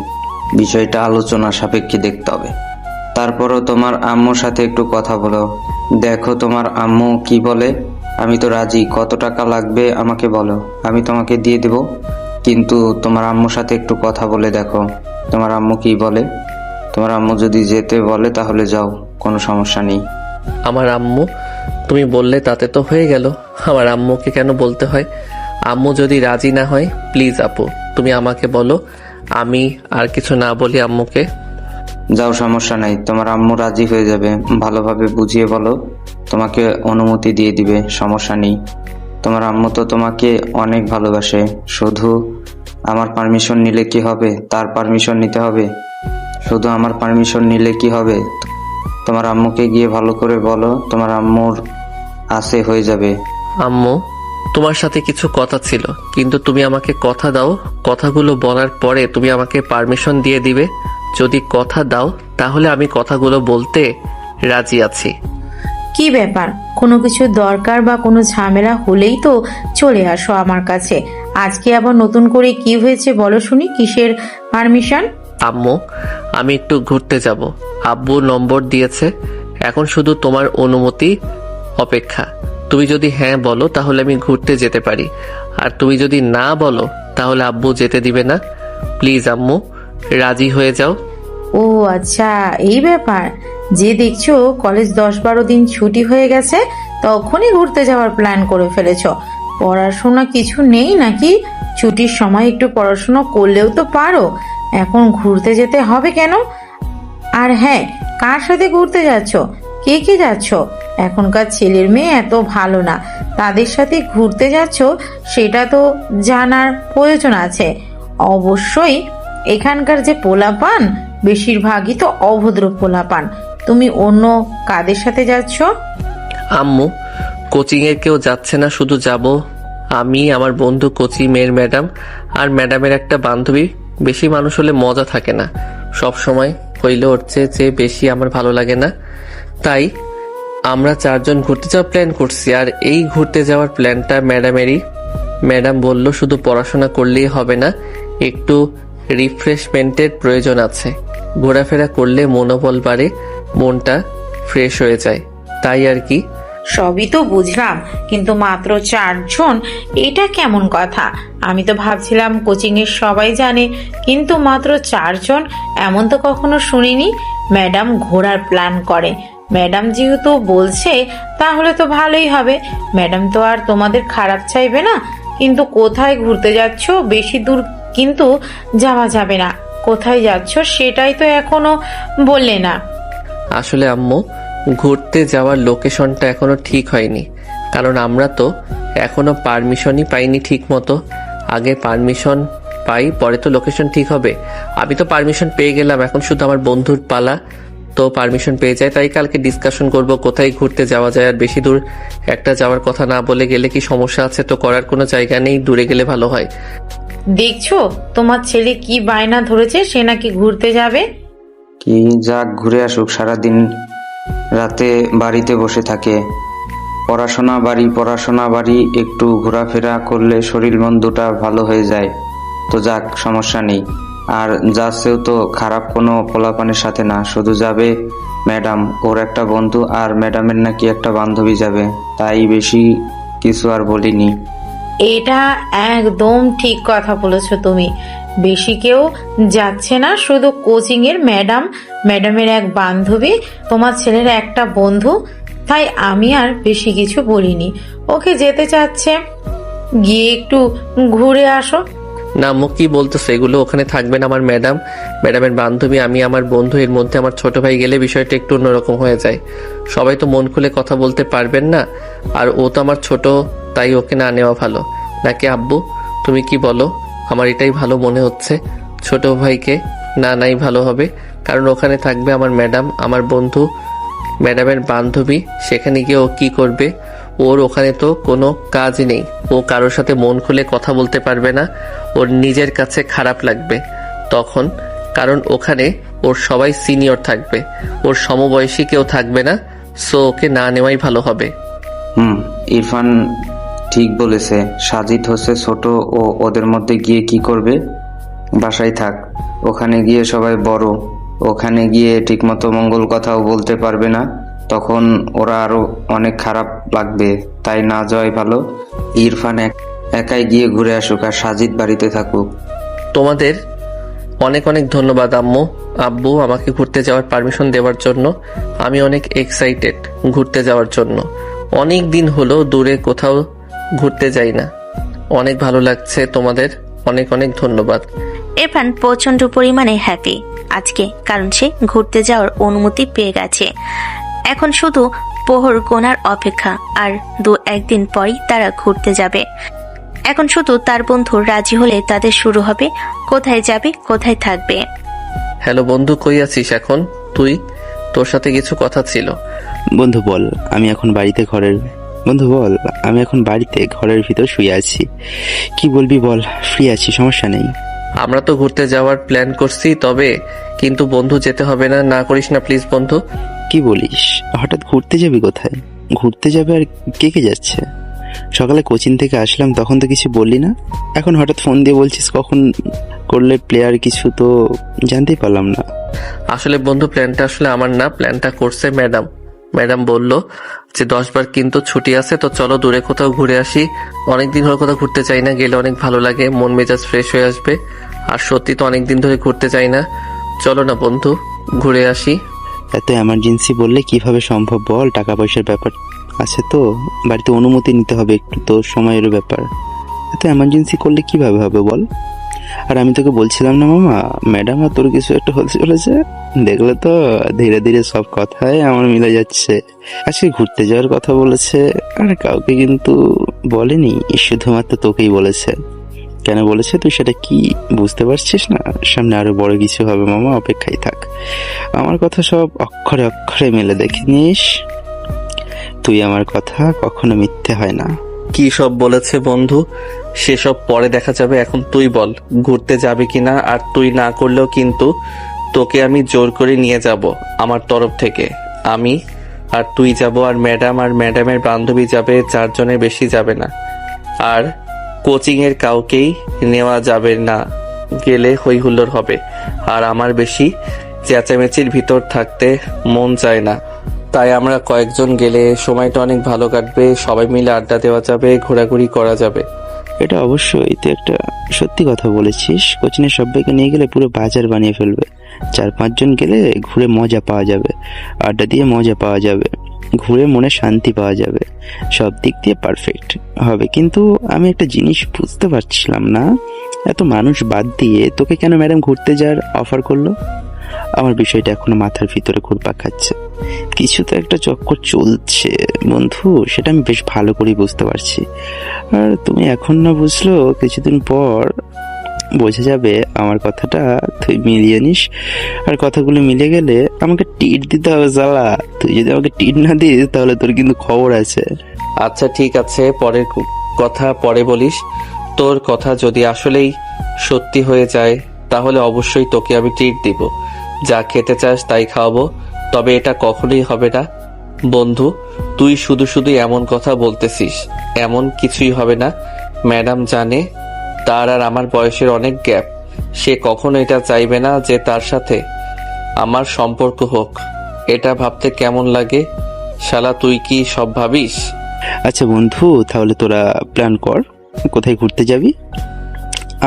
বিষয়টা আলোচনা সাপেক্ষে দেখতে হবে। তারপরও তোমার আম্মুর সাথে একটু কথা বলো, দেখো তোমার আম্মু কি বলে। আমি তো রাজি, কত টাকা লাগবে আমাকে বলো, আমি তোমাকে দিয়ে দেব। কিন্তু তোমার আম্মুর সাথে একটু কথা বলে দেখো তোমার আম্মু কি বলে। তোমার আম্মু যদি যেতে বলে তাহলে যাও, কোনো সমস্যা নেই। আমার আম্মু, তুমি বললে তাতে তো হয়ে গেল, আমার আম্মুকে কেন বলতে হয়? আম্মু যদি রাজি না হয়, প্লিজ আপু তুমি আমাকে বলো, আমি আর কিছু না বলি আম্মুকে। যাও, সমস্যা নাই, তোমার আম্মু রাজি হয়ে যাবে। ভালোভাবে বুঝিয়ে বলো, তোমাকে অনুমতি দিয়ে দিবে, সমস্যা নেই। তোমার আম্মু তো তোমাকে অনেক ভালোবাসে। শুধু আমার পারমিশন নিলে কি হবে? তার পারমিশন নিতে হবে। শুধু আমার পারমিশন নিলে কি হবে? তোমার আম্মুকে গিয়ে ভালো করে বলো, তোমার আম্মুর আছে, হয়ে যাবে। আম্মু, তোমার সাথে কিছু কথা ছিল, কিন্তু তুমি আমাকে কথা দাও, কথাগুলো বলার পরে তুমি আমাকে পারমিশন দিয়ে দিবে। যদি কথা দাও তাহলে আমি কথাগুলো বলতে রাজি আছি। কি ব্যাপার, কোনো কিছু দরকার বা কোনো ঝামেলা হলেই তো চলে আসো আমার কাছে। আজকে আবার নতুন করে কি হয়েছে বলো শুনি, কিসের পারমিশন? আম্মু, আমি একটু ঘুরতে যাব, আব্বু নম্বর দিয়েছে, এখন শুধু তোমার অনুমতি অপেক্ষা। তুমি যদি হ্যাঁ বলো তাহলে আমি ঘুরতে যেতে পারি, আর তুমি যদি না বলো তাহলে আব্বু যেতে দিবে না। প্লিজ আম্মু, রাজি হয়ে যাও। ও আচ্ছা, এই ব্যাপার। যে দেখছো কলেজ 10-12 দিন ছুটি হয়ে গেছে, তখনই ঘুরতে যাওয়ার প্ল্যান করে ফেলেছো। পড়াশোনা কিছু নেই নাকি? ছুটির সময় একটু পড়াশোনা করলেও তো পারো, এখন ঘুরতে যেতে হবে কেন? আর হ্যাঁ, কার সাথে ঘুরতে যাচ্ছ? কে কে যাচ্ছ? এখনকার ছেলের মেয়ে এত ভালো না, তাদের সাথে ঘুরতে যাচ্ছ সেটা তো জানার প্রয়োজন আছে। অবশ্যই এখানকার যে পোলাপান, বেশিরভাগই তো অভদ্র পোলাপান। তুমি অন্য কাদের সাথে যাচ্ছ? আম্মু, কোচিং এর কেউ যাচ্ছে না, শুধু যাব আমি, আমার বন্ধু কোচিং এর ম্যাডাম, আর ম্যাডামের একটা বান্ধবী। বেশি মানুষ হলে মজা থাকে না, সব সময় হইলে উঠছে যে বেশি আমার ভালো লাগে না। তাই আমরা 4 জন ঘুরতে যাওয়ার প্ল্যান করছি, আর এই ঘুরতে যাওয়ার প্ল্যানটা ম্যাডামেরই। ম্যাডাম বলল শুধু পড়াশোনা করলেই হবে না, একটু রিফ্রেশমেন্টের প্রয়োজন আছে। ঘোরাফেরা করলে মনোবল বাড়ে, মনটা ফ্রেশ হয়ে যায়, তাই আর কি। সবই তো বুঝলাম, কিন্তু মাত্র 4 জন, এটা কেমন কথা? আমি তো ভাবছিলাম কোচিং এর সবাই জানে, কিন্তু মাত্র 4 জন, এমন তো কখনো শুনিনি। ম্যাডাম ঘোরার প্ল্যান করে, ম্যাডাম যেহেতু বলছে তাহলে তো ভালোই হবে। ম্যাডাম তো আর তোমাদের খারাপ চাইবে না। কিন্তু কোথায় ঘুরতে যাচ্ছ? বেশি দূর কিন্তু যাওয়া যাবে না। কোথায় যাচ্ছ সেটাই তো এখনো বললে না। আসলে আম্মু, ঘুরতে যাওয়ার লোকেশনটা এখনো ঠিক হয়নি, কারণ আমরা তো এখনো পারমিশনই পাইনি ঠিক মতো। আগে পারমিশন পাই, পরে তো লোকেশন ঠিক হবে। আমি তো পারমিশন পেয়ে গেলাম, এখন শুধু আমার বন্ধুর পালা তো পারমিশন পেয়ে যায়। তাই কালকে ডিসকাশন করব কোথায় ঘুরতে যাওয়া যায়। আর বেশি দূর একটা যাওয়ার কথা না বলে গেলে কি সমস্যা আছে? তো করার কোনো জায়গা নেই, দূরে গেলে ভালো হয়। দেখছো তোমার ছেলে কি বায়না ধরেছে, সে নাকি ঘুরতে যাবে। কি যাক, ঘুরে আসুক। সারাদিন রাতে বাড়িতে বসে থাকে, পড়াশোনা বাড়ি, একটু ঘোরাফেরা করলে শরীর মন দুটা ভালো হয়ে যায়। তো যাক, সমস্যা নেই। আর যাচ্ছেও তো খারাপ কোনো পোলাপানের সাথে না, শুধু যাবে ম্যাডাম, ওর একটা বন্ধু, আর ম্যাডামের নাকি একটা বান্ধবী যাবে। তাই বেশি কিছু আর বলিনি। এটা একদম ঠিক কথা বলেছো তুমি। বেশি কেউ যাচ্ছে না, শুধু কোচিং এর ম্যাডাম, ম্যাডামের এক বান্ধবী, তোমার ছেলের একটা বন্ধু। তাই আমি আর বেশি কিছু বলিনি। ওকে যেতে চাচ্ছে, গিয়ে একটু ঘুরে আসো। না আম্মু, কি বলতেছে এগুলো? ওখানে থাকবেন আমার ম্যাডাম, ম্যাডামের বান্ধবী, আমি, আমার বন্ধু, এর মধ্যে আমার ছোট ভাই গেলে বিষয়টা একটু অন্যরকম হয়ে যায়। সবাই তো মন খুলে কথা বলতে পারবেন না, আর ও তো আমার ছোট, তাই ওকে না নেওয়া ভালো। নাকি আব্বু, তুমি কি বলো? আমার এটাই ভালো মনে হচ্ছে, ছোট ভাইকে না নাই ভালো হবে। কারণ ওখানে থাকবে আমার ম্যাডাম, আমার বন্ধু, ম্যাডামের বান্ধবী। সেখানে গিয়ে ও কী করবে? ওর ওখানে তো কোনো কাজ নেই। ও কারোর সাথে মন খুলে কথা বলতে পারবে না, ওর নিজের কাছে খারাপ লাগবে তখন, কারণ ওখানে ওর সবাই সিনিয়র থাকবে, ওর সমবয়সী কেউ থাকবে না। সো ওকে না নেওয়াই ভালো হবে। ইরফান ঠিক বলেছে। সাজিদ হচ্ছে ছোট, ও ওদের মধ্যে গিয়ে কি করবে? বাসায় থাক, ওখানে গিয়ে সবাই বড়, ওখানে গিয়ে ঠিকমতো মঙ্গল কথাও বলতে পারবে না, তখন ওরা আরো অনেক খারাপ লাগবে। তাই না যাওয়াই ভালো। ইরফান একাই গিয়ে ঘুরে আসুক আর সাজিদ বাড়িতে থাকুক। তোমাদের অনেক অনেক ধন্যবাদ আম্মু আব্বু আমাকে ঘুরতে যাওয়ার পারমিশন দেওয়ার জন্য। আমি অনেক এক্সাইটেড ঘুরতে যাওয়ার জন্য। অনেক দিন হলো দূরে কোথাও ঘুরতে যাই না। অনেক ভালো লাগছে। তোমাদের অনেক অনেক ধন্যবাদ। ইরফান প্রচন্ড পরিমাণে হ্যাপি আজকে, কারণ সে ঘুরতে যাওয়ার অনুমতি পেয়ে গেছে। এখন শুধু পোহর গোনার অপেক্ষা, আর 2-1 দিন পরই তারা ঘুরতে যাবে। এখন শুধু তার বন্ধু রাজি হলে তাদের শুরু হবে কোথায় যাবে, কোথায় থাকবে। হ্যালো বন্ধু, কই আছিস এখন তুই? তোর সাথে কিছু কথা ছিল। বন্ধু বল, আমি এখন বাড়িতে ঘরের ভিতর শুয়ে আছি। কি বলবি বল, ফ্রি আছি, সমস্যা নেই। আমরা তো ঘুরতে যাওয়ার প্ল্যান করছি, তবে কিন্তু বন্ধু যেতে হবে না, না করিস না প্লিজ বন্ধু। কি বলিস, হঠাৎ ঘুরতে যাবি? কোথায় ঘুরতে যাবে আর কে কে যাচ্ছে? সকালে কোচিং থেকে আসলাম তখন তো কিছু বললি না, এখন হঠাৎ ফোন দিয়ে বলছিস কখন করলে প্লেয়ার, কিছু তো জানতেই পারলাম না। আসলে বন্ধু প্ল্যানটা আসলে আমার না, প্ল্যানটা করছে ম্যাডাম। ম্যাডাম বলল যে 10 বার কিন্তু ছুটি আছে, তো চলো দূরে কোথাও ঘুরে আসি। অনেকদিন হলো কোথাও ঘুরতে চাই না, গেলে অনেক ভালো লাগে, মন মেজাজ ফ্রেশ হয়ে আসবে। আর সত্যি তো অনেকদিন ধরে ঘুরতে চাই না, চলো না বন্ধু ঘুরে আসি। এত এমার্জেন্সি বললে কিভাবে সম্ভব বল? টাকা পয়সার ব্যাপার আছে তো, বাড়িতে অনুমতি নিতে হবে, একটু তো সময়ের ব্যাপার। এত এমার্জেন্সি করলে কিভাবে হবে বল? আর আমি তোকে বলছিলাম না মামা, ম্যাডাম আর তোর কিছু একটা হতে চলেছে। দেখলে তো ধীরে ধীরে সব কথাই আমার মিলে যাচ্ছে। আজকে ঘুরতে যাওয়ার কথা বলেছে, আর কাউকে কিন্তু বলেনি, শুধুমাত্র তোকেই বলেছে। কেন বলেছে তুই সেটা কি বুঝতে পারছিস না? সামনে আরো বড় কিছু হবে মামা, অপেক্ষায় থাক। আমার কথা সব অক্ষরে অক্ষরে মেলে দেখে নিস, তুই আমার কথা কখনো মিথ্যে হয় না। কি সব বলেছে বন্ধু, সেসব পরে দেখা যাবে। এখন তুই বল ঘুরতে যাবে কিনা, আর তুই না করলেও কিন্তু তোকে আমি জোর করে নিয়ে যাব আমার তরফ থেকে। আমি আর তুই যাব, আর ম্যাডামের বান্ধবী যাবে, 4 জনের বেশি যাবে না। আর কোচিং এর কাউকেই নেওয়া যাবে না, গেলে হই হুল্লোড় হবে। আর আমার বেশি চেঁচামেচির ভিতর থাকতে মন চায় না, তাই আমরা কয়েকজন গেলে সময়টা অনেক ভালো কাটবে, সবাই মিলে আড্ডা দেওয়া যাবে, ঘোরাঘুরি করা যাবে। এটা অবশ্যই তুই একটা সত্যি কথা বলেছিস। কোচিনের সবাইকে নিয়ে গেলে পুরো বাজার বানিয়ে ফেলবে। 4-5 জন গেলে ঘুরে মজা পাওয়া যাবে, আড্ডা দিয়ে মজা পাওয়া যাবে, ঘুরে মনে শান্তি পাওয়া যাবে, সব দিক দিয়ে পারফেক্ট হবে। কিন্তু আমি একটা জিনিস বুঝতে পারছিলাম না, এত মানুষ বাদ দিয়ে তোকে কেন ম্যাডাম ঘুরতে যাওয়ার অফার করলো? আমার বিষয়টা এখনো মাথার ভিতরে ঘুরপাক খাচ্ছে। কিছু তো একটা চক্কর চলছে বন্ধু, সেটা আমি বেশ ভালো করেই বুঝতে পারছি। আর তুমি এখন না বুঝলো, কিছুদিন পর বোঝা যাবে আমার কথাটা, তুই মিলিয়ে নিস। আর কথাগুলো মিলে গেলে আমাকে টিট দিতে হবে জ্বালা। তুই যদি আমাকে টিট না দিস তাহলে তোর কিন্তু খবর আছে। আচ্ছা ঠিক আছে, পরের কথা পরে বলিস। তোর কথা যদি আসলেই সত্যি হয়ে যায় তাহলে অবশ্যই তোকে আমি ট্রিট দিব, যা খেতে চাস তাই খাওয়াবো। তবে এটা কখনোই হবে না বন্ধু, তুই শুধু শুধু এমন কথা বলতেছিস। এমন কিছুই হবে না। ম্যাডাম জানে তার আর আমার বয়সের অনেক গ্যাপ, সে কখনো এটা চাইবে না যে তার সাথে আমার সম্পর্ক হোক। এটা ভাবতে কেমন লাগে শালা, তুই কি সব ভাবিস? আচ্ছা বন্ধু, তাহলে তোরা প্ল্যান কর কোথায় ঘুরতে যাবি।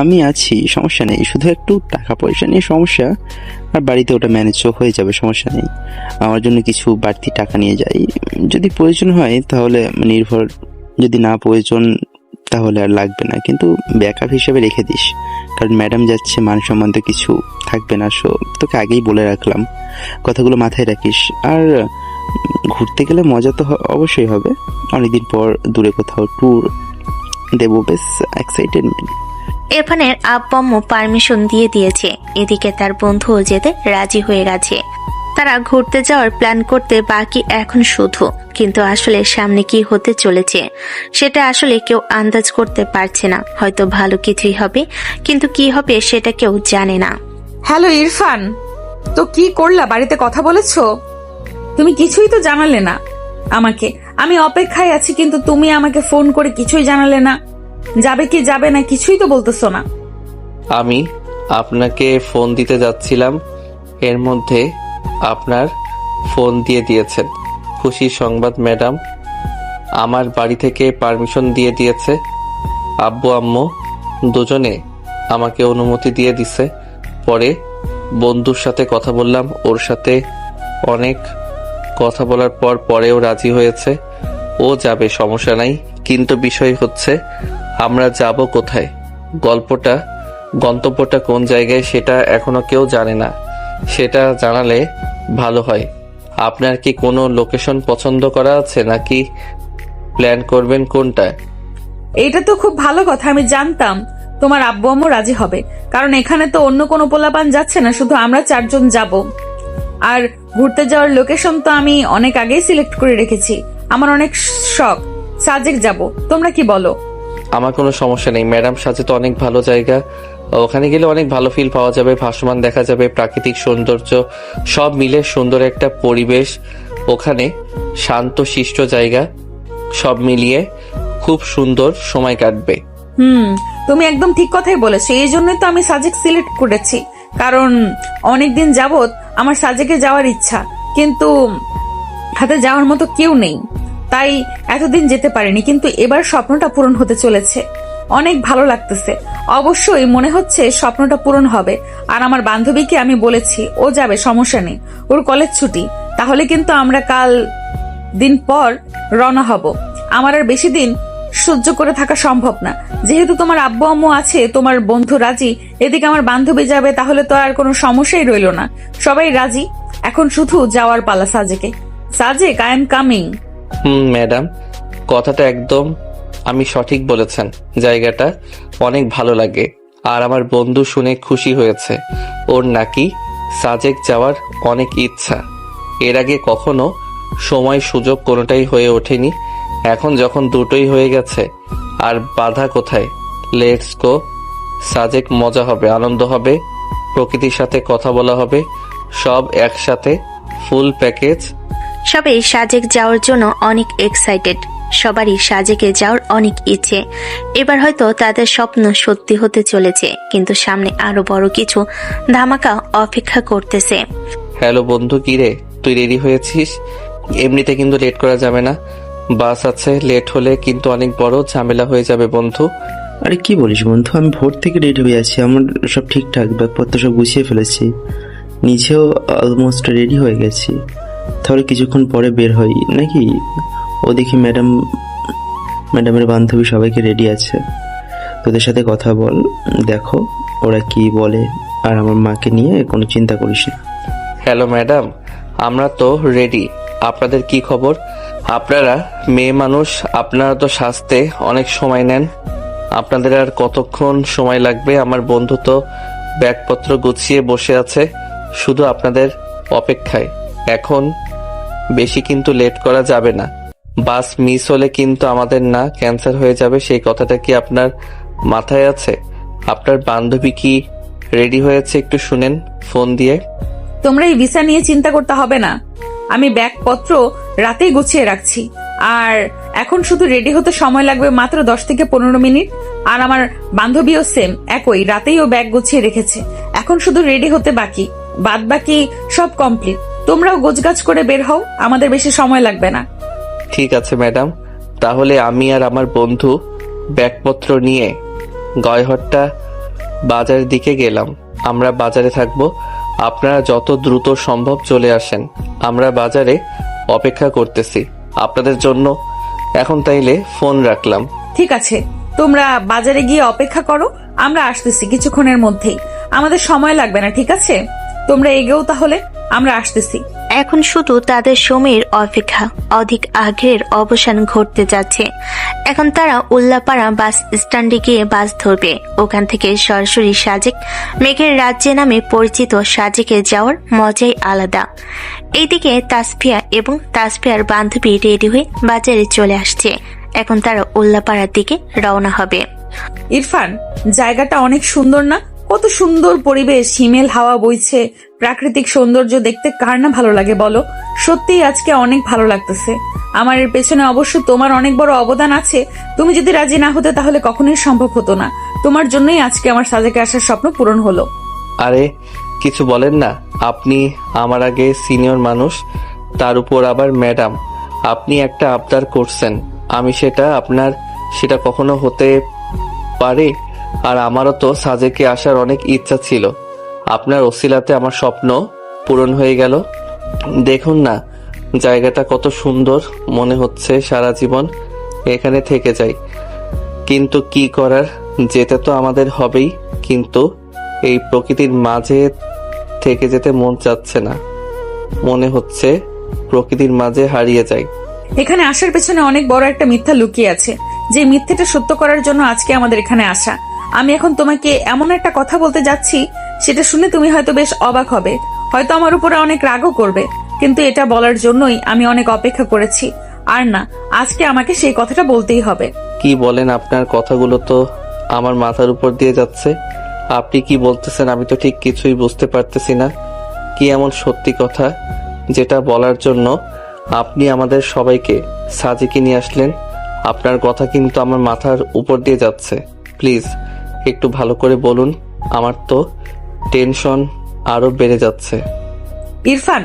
আমি আছি, সমস্যা নেই, শুধু একটু টাকা পয়সা নিয়ে সমস্যা, আর বাড়িতে ওটা ম্যানেজও হয়ে যাবে, সমস্যা নেই। আমার জন্য কিছু বাড়তি টাকা নিয়ে যাই, যদি প্রয়োজন হয় তাহলে নির্ভর, যদি না প্রয়োজন তাহলে আর লাগবে না, কিন্তু ব্যাকআপ হিসেবে রেখে দিস, কারণ ম্যাডাম যাচ্ছে, মান সম্মান তো কিছু থাকবে না। সো তোকে আগেই বলে রাখলাম, কথাগুলো মাথায় রাখিস। আর ঘুরতে গেলে মজা তো অবশ্যই হবে, অনেকদিন পর দূরে কোথাও ট্যুর দেবো, বেশ এক্সাইটেডমেন্ট। ইরফানের আব্বু পারমিশন দিয়ে দিয়েছে, এদিকে তার বন্ধুও যেতে রাজি হয়ে গেছে। তারা ঘুরতে যাওয়ার প্ল্যান করতে বাকি এখন শুধু, কিন্তু আসলে সামনে কি হতে চলেছে সেটা আসলে কেউ আন্দাজ করতে পারছে না। হয়তো ভালো কিছুই হবে, কিন্তু কি হবে সেটা কেউ জানে না। হ্যালো ইরফান, তো কি করলা? বাড়িতে কথা বলেছো? তুমি কিছুই তো জানালে না আমাকে। আমি অপেক্ষায় আছি, কিন্তু তুমি আমাকে ফোন করে কিছুই জানালে না। যাবে কি যাবে না কিছুই তো বলতেছো না। আমি আপনাকে ফোন দিতে যাচ্ছিলাম, এর মধ্যে আপনার ফোন দিয়ে দিয়েছেন। খুশির সংবাদ ম্যাডাম, আমার বাড়ি থেকে পারমিশন দিয়ে দিয়েছে। আব্বু আম্মু দুজনে আমাকে অনুমতি দিয়ে দিছে। পরে বন্ধুর সাথে কথা বললাম, ওর সাথে অনেক কথা বলার পরেও রাজি হয়েছে। ও যাবে, সমস্যা নাই। কিন্তু বিষয় হচ্ছে আমরা যাব কোথায়, গন্তব্যটা কোন জায়গায় সেটা এখনো কেউ জানে না। সেটা জানালে ভালো হয়। আপনার কি কোনো লোকেশন পছন্দ করা আছে, নাকি প্ল্যান করবেন কোনটা? এইটা তো খুব ভালো কথা। আমি জানতাম তোমার আব্বু আম্মু রাজি হবে, কারণ এখানে তো অন্য কোনো পোলাপান যাচ্ছে না, শুধু আমরা 4 জন যাব। আর ঘুরতে যাওয়ার লোকেশন তো আমি অনেক আগেই সিলেক্ট করে রেখেছি। আমার অনেক শখ, সাজেক যাব। তোমরা কি বলো? আমার কোনো সমস্যা নেই ম্যাডাম, সাজে তো অনেক ভালো জায়গা। ওখানে গেলে অনেক ভালো ফিল পাওয়া যাবে, ভাসমান দেখা যাবে, প্রাকৃতিক সৌন্দর্য সব মিলে সুন্দর একটা পরিবেশ। ওখানে শান্ত শিষ্ট জায়গা, সব মিলিয়ে খুব সুন্দর সময় কাটবে। তুমি একদম ঠিক কথাই বলেছো। এই জন্যই তো আমি সাজেক সিলেক্ট করেছি, কারণ অনেকদিন যাবত আমার সাজেকে যাওয়ার ইচ্ছা, কিন্তু হাতে যাওয়ার মতো কেউ নেই, তাই এতদিন যেতে পারিনি। কিন্তু এবার স্বপ্নটা পূরণ হতে চলেছে, অনেক ভালো লাগতেছে। অবশ্যই মনে হচ্ছে স্বপ্নটা পূরণ হবে। আর আমার বান্ধবীকে আমি বলেছি, ও যাবে, সমস্যা নেই, ওর কলেজ ছুটি। তাহলে কিন্তু আমরা কাল দিন পর রওনা হব। আমার আর বেশি দিন সহ্য করে থাকা সম্ভব না। যেহেতু তোমার আব্বু আম্মু আছে, তোমার বন্ধু রাজি, এদিকে আমার বান্ধবী যাবে, তাহলে তো আর কোনো সমস্যাই রইল না। সবাই রাজি, এখন শুধু যাওয়ার পালা সাজেকে। Sajek, I am coming. Madam, কথাটা একদম আমি সঠিক বলেছেন। জায়গাটা অনেক ভালো লাগে। আর আমার বন্ধু শুনে খুশি হয়েছে, ওর নাকি সাজেক যাওয়ার অনেক ইচ্ছা। এর আগে কখনো সময় সুযোগ কোনোটাই হয়ে ওঠেনি, এখন যখন দুটোই হয়ে গেছে আর বাধা কোথায়। Let's go Sajek. মজা হবে, আনন্দ হবে, প্রকৃতির সাথে কথা বলা হবে, সব একসাথে, ফুল প্যাকেজ। সবাই সাজেক যাওয়ার জন্য অনেক এক্সাইটেড। সবারই সাজেকে যাওয়ার অনেক ইচ্ছে। এবার হয়তো তাদের স্বপ্ন সত্যি হতে চলেছে, কিন্তু সামনে আরো বড় কিছু ধামাকা অপেক্ষা করতেছে। হ্যালো বন্ধু, কি রে, তুই রেডি হয়েছিস? এমনিতে কিন্তু লেট করা যাবে না, বাস আছে, লেট হলে কিন্তু অনেক বড় ঝামেলা হয়ে যাবে বন্ধু। আরে কি বলিস বন্ধু, আমি ভোর থেকে রেডি হয়ে আছি, আমার সব ঠিকঠাক, ব্যাগপত্র সব গুছিয়ে ফেলেছি, নিচেও অলমোস্ট রেডি হয়ে গেছি। তাহলে কিছুক্ষণ পরে বের হই নাকি? ও দেখি ম্যাডামের বান্ধবী সবাইকে রেডি আছে, তোদের সাথে কথা বল, দেখো ওরা কি বলে। আর আমার মাকে নিয়ে কোনো চিন্তা করিস না। হ্যালো ম্যাডাম, আমরা তো রেডি। আপনাদের কি খবর? আপনারা মেয়ে মানুষ, আপনারা তো সাজতে অনেক সময় নেন, আপনাদের আর কতক্ষণ সময় লাগবে? আমার বন্ধু তো ব্যাগপত্র গুছিয়ে বসে আছে শুধু আপনাদের অপেক্ষায়। এখন বেশি কিন্তু লেট করা যাবে না, বাস মিস হলে কিন্তু আমাদের না ক্যান্সেল হয়ে যাবে। সেই কথাটা কি আপনার মাথায় আছে? আপনার বান্ধবী কি রেডি হয়েছে একটু শুনেন ফোন দিয়ে। তোমরা এই ভিসা নিয়ে চিন্তা করতে হবে না, আমি ব্যাগপত্র রাতেই গুছিয়ে রাখছি। আর এখন শুধু রেডি হতে সময় লাগবে মাত্র 10 থেকে 15 মিনিট। আর আমার বান্ধবীও সেম একই, রাতেই ও ব্যাগ গুছিয়ে রেখেছে। এখন শুধু রেডি হতে বাকি, বাদ বাকি সব কমপ্লিট। তোমরাও গোছগাছ করে বের হও, আমাদের বেশি সময় লাগবে না। ঠিক আছে ম্যাডাম, তাহলে আমি আর আমার বন্ধু ব্যাগপত্র নিয়ে গয়হট্টা বাজারের দিকে গেলাম। আমরা বাজারে থাকবো, আপনারা যত দ্রুত সম্ভব চলে আসেন, আমরা বাজারে অপেক্ষা করতেছি আপনাদের জন্য। এখন তাইলে ফোন রাখলাম। ঠিক আছে, তোমরা বাজারে গিয়ে অপেক্ষা করো, আমরা আসতেছি কিছুক্ষণের মধ্যেই। আমাদের সময় লাগবে না, ঠিক আছে? তোমরা এগোও তাহলে, আমরা আসতেছি। এখন শুধু তাদের সময়ের অপেক্ষা। অধিক আগ্রহের অবসান ঘটতে যাচ্ছে। এখন তারা উল্লাপাড়া বাস স্ট্যান্ডে গিয়ে বাস ধরবে। ওখান থেকে সরাসরি সাজেক মেঘের রাজ্যে নামে পরিচিত সাজেকে যাওয়ার মজাই আলাদা। এইদিকে তাসফিয়া এবং তাসফিয়ার বান্ধবী রেডি হয়ে বাজারে চলে আসছে। এখন তারা উল্লাপাড়ার দিকে রওনা হবে। ইরফান, জায়গাটা অনেক সুন্দর না? কত সুন্দর পরিবেশ, হিমেল হাওয়া বইছে, প্রাকৃতিক সৌন্দর্য দেখতে কার না ভালো লাগে বলো? সত্যিই আজকে অনেক ভালো লাগতেছে। আমার এর পেছনে অবশ্য তোমার অনেক বড় অবদান আছে। তুমি যদি রাজি না হতে তাহলে কখনোই সম্ভব হতো না। তোমার জন্যই আজকে আমার সাজেকে আসার স্বপ্ন পূরণ হলো। আরে কিছু বলেন না, আপনি আমার আগে সিনিয়র মানুষ, তার উপর আবার ম্যাডাম। আপনি একটা আবদার করছেন, আমি সেটা কখনো হতে পারে? আর আমারও তো সাজেকে আসার অনেক ইচ্ছা ছিল। আপনার ওসিলাতে আমার স্বপ্ন পূরণ হয়ে গেল। দেখুন না জায়গাটা কত সুন্দর, মনে হচ্ছে সারা জীবন এখানে থেকে যাই। কিন্তু কি করার, যেতে তো আমাদের হবেই। কিন্তু এই প্রকৃতির মাঝে থেকে যেতে মন চাচ্ছে না, মনে হচ্ছে প্রকৃতির মাঝে হারিয়ে যাই। এখানে আসার পেছনে অনেক বড় একটা মিথ্যা লুকিয়ে আছে, যে মিথ্যেটা সত্য করার জন্য আজকে আমাদের এখানে আসা। আমি এখন তোমাকে এমন একটা কথা বলতে যাচ্ছি, সেটা শুনে তুমি হয়তো বেশ অবাক হবে, হয়তো আমার উপরে অনেক রাগও করবে, কিন্তু এটা বলার জন্যই আমি অনেক অপেক্ষা করেছি। আর না, আজকে আমাকে সেই কথাটা বলতেই হবে। কি বলেন? আপনার কথাগুলো তো আমার মাথার উপর দিয়ে যাচ্ছে। আপনি কি বলতেছেন আমি তো ঠিক কিছুই বুঝতে পারতেছি না। কি এমন সত্যি কথা যেটা বলার জন্য আপনি আমাদের সবাইকে সাজেকে নিয়ে আসলেন? আপনার কথা কিন্তু আমার মাথার উপর দিয়ে যাচ্ছে। প্লিজ একটু ভালো করে বলুন, আমার তো টেনশন আরো বেড়ে যাচ্ছে। ইরফান,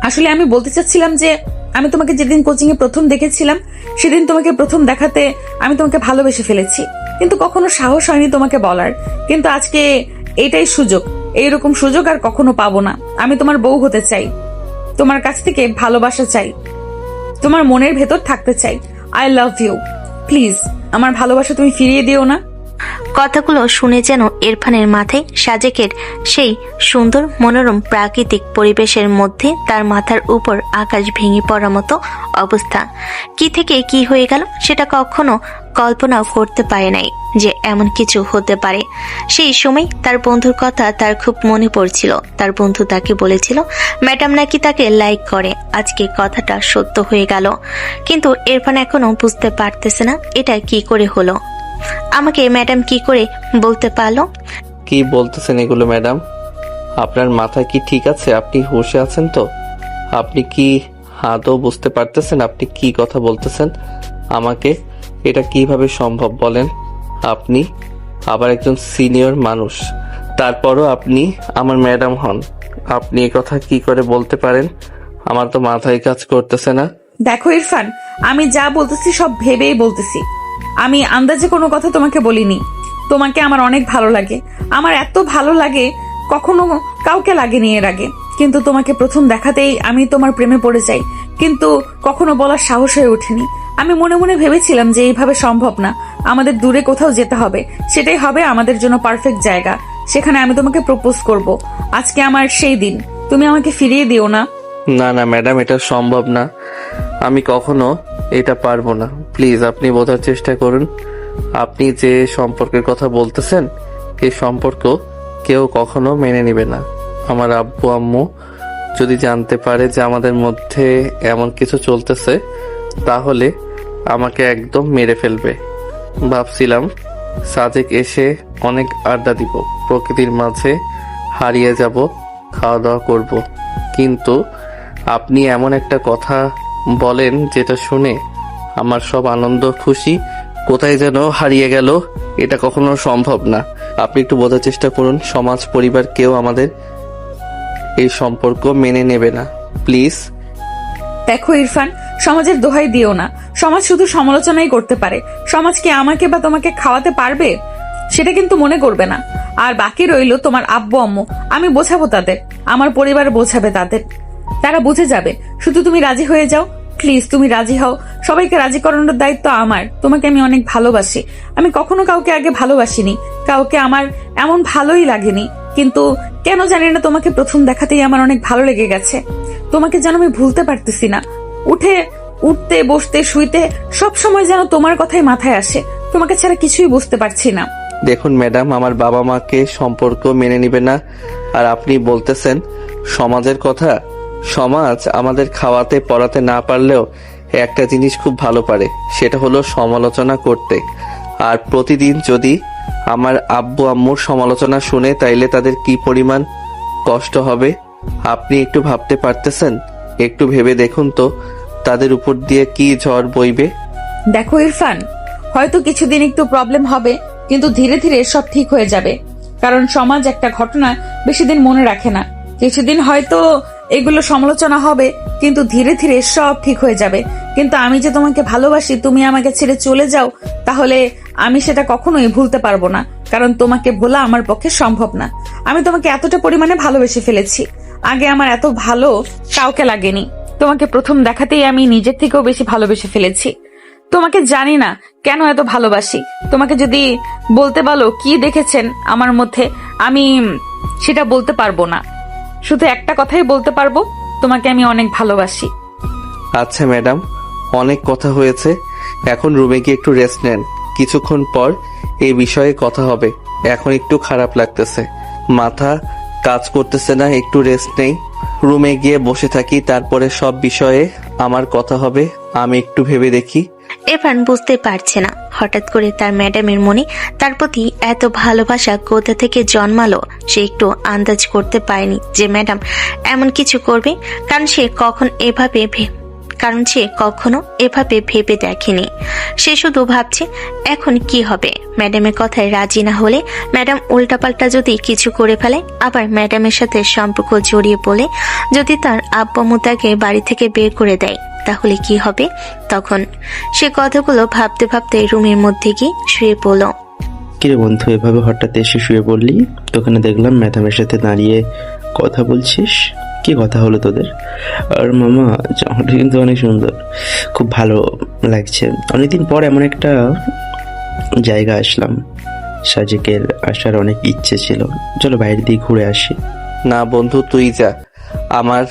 আসলে আমি বলতে চাচ্ছিলাম যে আমি তোমাকে যেদিন কোচিং এ প্রথম দেখেছিলাম, সেদিন তোমাকে প্রথম দেখাতে আমি তোমাকে ভালোবেসে ফেলেছি, কিন্তু কখনো সাহস হয়নি তোমাকে বলার। কিন্তু আজকে এটাই সুযোগ, এইরকম সুযোগ আর কখনো পাবো না। আমি তোমার বউ হতে চাই, তোমার কাছ থেকে ভালোবাসা চাই, তোমার মনের ভেতর থাকতে চাই। I love you. প্লিজ আমার ভালোবাসা তুমি ফিরিয়ে দিও না। কথাগুলো শুনে যেন ইরফানের মাথায় সাজেকের সেই সুন্দর মনোরম প্রাকৃতিক পরিবেশের মধ্যে তার মাথার উপর আকাশ ভেঙে পড়ার মতো অবস্থা। কি থেকে কি হয়ে গেল সেটা কখনো কল্পনাও করতে পারে নাই যে এমন কিছু হতে পারে। সেই সময় তার বন্ধুর কথা তার খুব মনে পড়ছিল। তার বন্ধু তাকে বলেছিল ম্যাডাম নাকি তাকে লাইক করে। আজকে কথাটা সত্য হয়ে গেল, কিন্তু ইরফান এখনো বুঝতে পারতেছে না এটা কি করে হলো। আমাকে ম্যাডাম কি করে বলতে পারলো? কি বলতেছেন এগুলো ম্যাডাম? আপনার মাথা কি ঠিক আছে? আপনি হুঁশে আছেন তো? আপনি কি আদৌ বুঝতে পারতেছেন আপনি কি কথা বলতেছেন? আমাকে এটা কিভাবে সম্ভব বলেন? আপনি আবার একজন সিনিয়র মানুষ, তারপরও আপনি আমার ম্যাডাম হন। আপনি এ কথা কি করে বলতে পারেন? আমার তো মাথায় কাজ করতেছে না। দেখো ইরফান, আমি যা বলতেছি সব ভেবেই বলতেছি। আমি আন্দাজে কোনো কথা তোমাকে বলিনি। তোমাকে আমার অনেক ভালো লাগে, আমার এত ভালো লাগে কখনো কাউকে লাগেনি এর আগে। কিন্তু তোমাকে প্রথম দেখাতেই আমি তোমার প্রেমে পড়ে যাই, কিন্তু কখনো বলার সাহস হয়ে ওঠেনি। আমি মনে মনে ভেবেছিলাম যে এইভাবে সম্ভব না, আমাদের দূরে কোথাও যেতে হবে, সেটাই হবে আমাদের জন্য পারফেক্ট জায়গা। সেখানে আমি তোমাকে প্রপোজ করব। আজকে আমার সেই দিন, তুমি আমাকে ফিরিয়ে দিও না। না না ম্যাডাম, এটা সম্ভব না। আমি কখনো এটা পারবো না। প্লিজ আপনি বোঝার চেষ্টা করুন। আপনি যে সম্পর্কের কথা বলতেছেন, এই সম্পর্ক কেউ কখনো মেনে নেবে না। আমার আব্বু আম্মু যদি জানতে পারে যে আমাদের মধ্যে এমন কিছু চলতেছে, তাহলে আমাকে একদম মেরে ফেলবে। ভাবছিলাম সাজেক এসে অনেক আড্ডা দিব, প্রকৃতির মাঝে হারিয়ে যাব, খাওয়া দাওয়া করব। কিন্তু আপনি এমন একটা কথা বলেন যেটা শুনে আমার সব আনন্দ খুশি কোথায় যেন হারিয়ে গেল। এটা কখনো সম্ভব না। আপনি একটু বোঝার চেষ্টা করুন, সমাজ পরিবার কেউ আমাদের এই সম্পর্ক মেনে নেবে না। প্লিজ। দেখো ইরফান, সমাজের দোহাই দিও না। সমাজ শুধু সমালোচনাই করতে পারে, সমাজ কি আমাকে বা তোমাকে খাওয়াতে পারবে সেটা কিন্তু মনে করবে না। আর বাকি রইল তোমার আব্বু আম্মু, আমি বোঝাবো তাদের, আমার পরিবার বোঝাবে তাদের, তারা বুঝে যাবে। শুধু তুমি রাজি হয়ে যাও, প্লিজ তুমি রাজি হও। সবাইকে রাজি করানোর দায়িত্ব আমার। তোমাকে আমি অনেক ভালোবাসি, আমি কখনো কাউকে আগে ভালোবাসিনি, কাউকে আমার এমন ভালোই লাগেনি। কিন্তু কেন জানি না তোমাকে প্রথম দেখাতেই আমার অনেক ভালো লেগে গেছে। তোমাকে যেন আমি ভুলতে পারতেছি না। উঠতে বসতে শুইতে সব সময় যেন তোমার কথাই মাথায় আসে। তোমাকে ছাড়া কিছুই বুঝতে পারছি না। দেখুন ম্যাডাম, আমার বাবা মাকে সম্পর্ক মেনে নিবে না, আর আপনি বলতেছেন সমাজের কথা। সমাজ আমাদের খাওয়াতে পড়াতে না পারলেও একটা জিনিস খুব ভালো পারে, সেটা হলো সমালোচনা করতে। আর প্রতিদিন যদি আমার আব্বু আম্মুর সমালোচনা শুনে তাইলে তাদের কি পরিমাণ কষ্ট হবে আপনি একটু ভাবতে পারতেছেন? একটু ভেবে দেখুন তো তাদের উপর দিয়ে কি ঝড় বইবে। দেখো ইরফান, হয়তো কিছুদিন একটু প্রবলেম হবে, কিন্তু ধীরে ধীরে সব ঠিক হয়ে যাবে। কারণ সমাজ একটা ঘটনা বেশি দিন মনে রাখে না। কিছুদিন হয়তো এগুলো সমালোচনা হবে, কিন্তু ধীরে ধীরে সব ঠিক হয়ে যাবে। কিন্তু আমি যে তোমাকে ভালোবাসি, তুমি আমাকে ছেড়ে চলে যাও, তাহলে আমি সেটা কখনোই ভুলতে পারবো না। কারণ তোমাকে ভোলা আমার পক্ষে সম্ভব না। আমি তোমাকে এতটা পরিমাণে ভালোবেসে ফেলেছি, আগে আমার এত ভালো কাউকে লাগেনি। তোমাকে প্রথম দেখাতেই আমি নিজের থেকেও বেশি ভালোবেসে ফেলেছি। তোমাকে জানি না কেন এত ভালোবাসি। তোমাকে যদি বলতে বলো কি দেখেছেন আমার মধ্যে, আমি সেটা বলতে পারবো না। শুধু একটা কথাই বলতে পারবো, তোমাকে আমি অনেক ভালোবাসি। আচ্ছা ম্যাডাম, অনেক কথা হয়েছে, এখন রুমে গিয়ে একটু রেস্ট নেন। কিছুক্ষণ পর এই বিষয়ে কথা হবে। এখন একটু খারাপ লাগতেছে, মাথা কাজ করতেছে না, একটু রেস্ট নেই। রুমে গিয়ে বসে থাকি, তারপরে সব বিষয়ে আমার কথা হবে। আমি একটু ভেবে দেখি। ইরফান বুঝতে পারছে না হঠাৎ করে তার ম্যাডামের মনে তার প্রতি এত ভালোবাসা কোথা থেকে জন্মালো। সে একটু আন্দাজ করতে পারেনি যে ম্যাডাম এমন কিছু করবে, কারণ সে কখনো এভাবে ভেবে দেখেনি। সে শুধু ভাবছে এখন কি হবে। ম্যাডামের কথায় রাজি না হলে, ম্যাডাম উল্টাপাল্টা যদি কিছু করে ফেলে, আবার ম্যাডামের সাথে সম্পর্ক জড়িয়ে পড়লে, যদি তার আব্বু আম্মু তাকে বাড়ি থেকে বের করে দেয়, তাহলে কি হবে তখন? সে কথাগুলো ভাবতে ভাবতে রুমের মধ্যে গিয়ে শুয়ে পড়ল। কিরে বন্ধু, এভাবে হঠাৎ এসে শুয়ে পড়লি? তোখানে দেখলাম ম্যাডামের সাথে দাঁড়িয়ে কথা বলছিস। কি কথা হলো তোদের? আর মামা, জামাটা কিন্তু অনেক সুন্দর, খুব ভালো লাগছে। অনেকদিন পর এমন একটা জায়গা আসলাম, সাজেকের আসার অনেক ইচ্ছে ছিল। চলো বাইরে দিয়ে ঘুরে আসি। না বন্ধু, তুই যা, আমার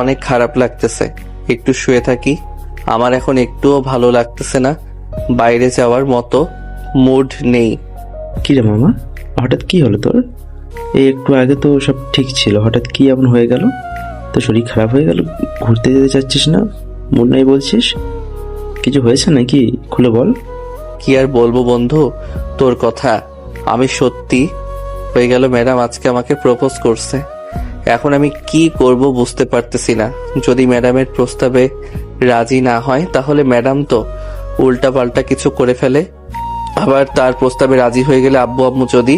অনেক খারাপ লাগতেছে, একটু শুয়ে থাকি। আমার এখন একটুও ভালো লাগতেছে না, বাইরে যাওয়ার মতো মুড নেই। কিরে মামা, হঠাৎ কি হলো তোর? এই একটু আগে তো সব ঠিক ছিল, হঠাৎ কি এমন হয়ে গেল? তো শরীর খারাপ হয়ে গেল? ঘুরতে যেতে চাচ্ছিস না, মুড নাই বলছিস? কিছু হয়েছে নাকি, খুলে বল। কি আর বলবো বন্ধু তোর কথা। আমি সত্যি হয়ে গেল, ম্যাডাম আজকে আমাকে প্রপোজ করছে। এখন আমি কি করব বুঝতে পারতেছি না। যদি ম্যাডামের প্রস্তাবে রাজি না হয়, তাহলে ম্যাডাম তো উল্টাপাল্টা কিছু করে ফেলে। আবার তার প্রস্তাবে রাজি হয়ে গেলে আব্বু আম্মু যদি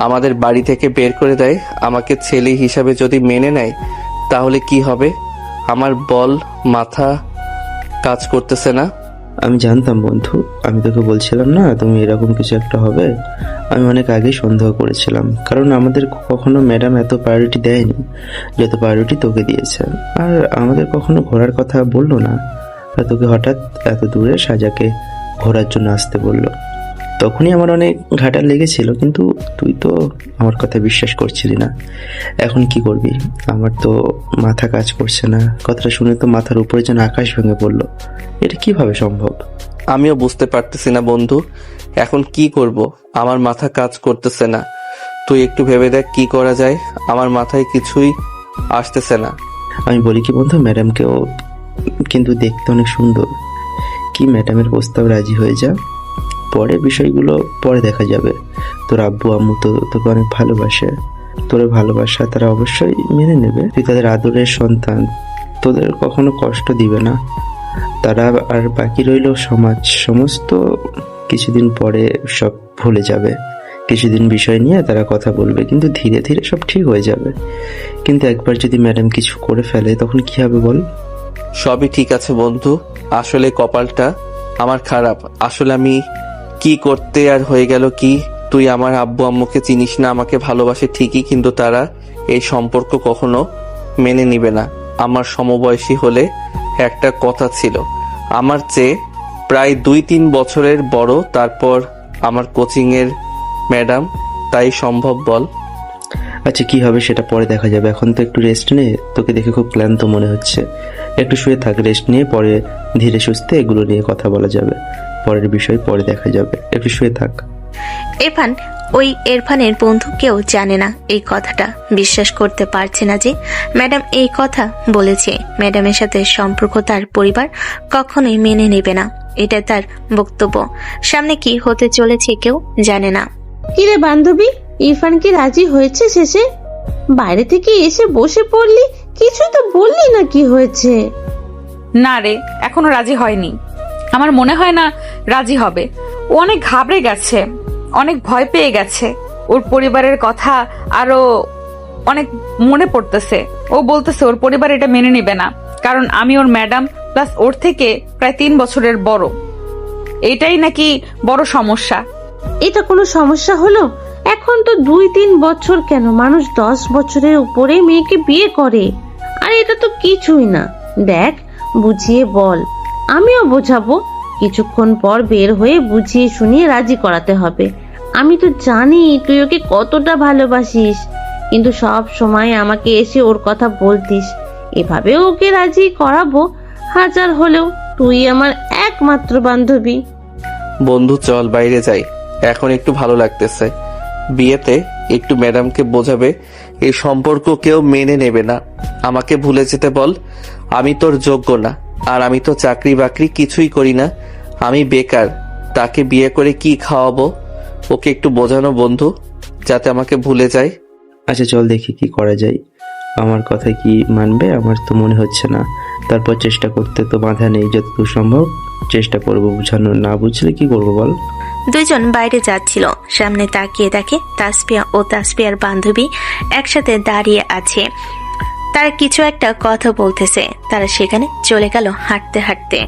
আমাদের বাড়ি থেকে বের করে দেয়, আমাকে ছেলে হিসাবে যদি মেনে নেয়, তাহলে কি হবে? আমার মাথা কাজ করতেছে না। আমি জানতাম বন্ধু, আমি তোকে বলছিলাম না তুমি এরকম কিছু একটা হবে। আমি অনেক আগেই সন্দেহ করেছিলাম, কারণ আমাদের কখনো ম্যাডাম এত প্রায়োরিটি দেয়নি যত প্রায়োরিটি তোকে দিয়েছে। আর আমাদের কখনো ঘোরার কথা বললো না, আর তোকে হঠাৎ এত দূরে সাজাকে ঘোরার জন্য আসতে বললো। তখনই আমার অনেক ঘাটা লেগেছিল, কিন্তু তুই তো আমার কথা বিশ্বাস করছিলি না। এখন কি করবি? আমার তো মাথা কাজ করছে না। কথাটা শুনে তো মাথার উপরে যেন আকাশ ভেঙে পড়লো। এটা কিভাবে সম্ভব? আমিও বুঝতে পারতেছি না বন্ধু, এখন কি করব। আমার মাথা কাজ করতেছে না। তুই একটু ভেবে দেখ কি করা যায়, আমার মাথায় কিছুই আসতেছে না। আমি বলি কি বন্ধু, ম্যাডামকেও কিন্তু দেখতে অনেক সুন্দর। কি ম্যাডামের প্রস্তাব রাজি হয়ে যা, পরে বিষয়গুলো পরে দেখা যাবে। তোর আব্বু আম্মু তো তোকে অনেক ভালোবাসে, তোর ভালোবাসা তারা অবশ্যই মেনে নেবে। তুই তাদের আদরের সন্তান, তোদের কখনো কষ্ট দিবে না তারা। আর বাকি রইল সমাজ, সমস্ত কিছুদিন পরে সব ভুলে যাবে। কিছুদিন বিষয় নিয়ে তারা কথা বলবে, কিন্তু ধীরে ধীরে সব ঠিক হয়ে যাবে। কিন্তু একবার যদি ম্যাডাম কিছু করে ফেলে, তখন কি হবে বল? সবই ঠিক আছে বন্ধু, আসলে কপালটা আমার খারাপ। আসলে আমি কি করতে আর হয়ে গেল কি। তুই আমার আব্বু আম্মুকে চিনিস না, আমাকে ভালোবাসে ঠিকই, কিন্তু তারা এই সম্পর্ক কখনো মেনে নিবে না। আমার সমবয়সী হলে একটা কথা ছিল, আমার চেয়ে প্রায় 2-3 বছরের বড়, তারপর আমার কোচিং এর ম্যাডাম, তাই সম্ভব বল? আচ্ছা কি হবে সেটা পরে দেখা যাবে, এখন তো একটু রেস্ট নে, তোকে দেখে খুব ক্লান্ত মনে হচ্ছে। একটু শুয়ে থাক, রেস্ট নিয়ে পরে ধীরে সুস্থে এগুলো নিয়ে কথা বলা যাবে, পরের বিষয় পরে দেখা যাবে, একটু শুয়ে থাক। ইরফান ওই ইরফানের বন্ধু কেউ জানে না এই কথাটা, বিশ্বাস করতে পারছে না যে ম্যাডাম এই কথা বলেছে। ম্যাডামের সাথে সম্পর্ক তার পরিবার কখনোই মেনে নেবে না, এটা তার বক্তব্য। সামনে কি হতে চলেছে কেউ জানে না। কিরে বান্ধবী, ইরফান কি রাজি হয়েছে শেষে? বাইরে থেকে এসে বসে পড়লি, কিছুই তো বললি না কি হয়েছে। না রে, এখনো রাজি হয়নি। আমার মনে হয় না রাজি হবে। ও অনেক ঘাবড়ে গেছে, অনেক ভয় পেয়ে গেছে। ওর পরিবারের কথা আরো অনেক মনে পড়তেছে। ও বলতেছে ওর পরিবার এটা মেনে নেবে না, কারণ আমি ওর ম্যাডাম, প্লাস ওর থেকে প্রায় 3 বছরের বড়। এটাই নাকি বড় সমস্যা। এটা কোনো সমস্যা হলো? এখন তো 2-3 বছর কেন, মানুষ 10 বছরের উপরে মেয়েকে বিয়ে করে। আর এটা তো কিছুই না। দেখ, বুঝিয়ে বল, আমিও বোঝাবো। কিছুক্ষণ পর বের হয়ে বুঝিয়ে শুনিয়ে রাজি করাতে হবে। আমি তো জানি তুই ওকে কতটা ভালোবাসিস, কিন্তু সব সময় আমাকে এসে ওর কথা বলতিস। এভাবে ওকে রাজি করাবো। হাজার হলেও তুই আমার একমাত্র বান্ধবী। বন্ধু চল বাইরে যাই, এখন একটু ভালো লাগতেছে। বিয়েতে একটু ম্যাডামকে বোঝাবে এই সম্পর্ক কেউ মেনে নেবে না। আমাকে ভুলে যেতে বল, আমি তোর যোগ্য না। আর আমি তো চাকরি বাকরি কিছুই করি না, আমি বেকার। তাকে বিয়ে করে কি খাওয়াবো? ওকে একটু বোঝানো বন্ধু, যাতে আমাকে ভুলে যায়। আচ্ছা চল দেখি কি করা যায়। আমার কথায় কি মানবে? আমার তো মনে হচ্ছে না। তারপর চেষ্টা করতে তো বাধা নেই, যতদূর সম্ভব চেষ্টা করবো বোঝানো। না বুঝলে কি করবো বল? দুইজন বাইরে যাচ্ছিল, সামনে তাকিয়ে দেখে তাসফিয়া ও তাসফিয়ার বান্ধবী একসাথে দাঁড়িয়ে আছে। তারা কিছু একটা কথা বলতেছে। তারা সেখানে চলে গেল হাঁটতে হাঁটতে।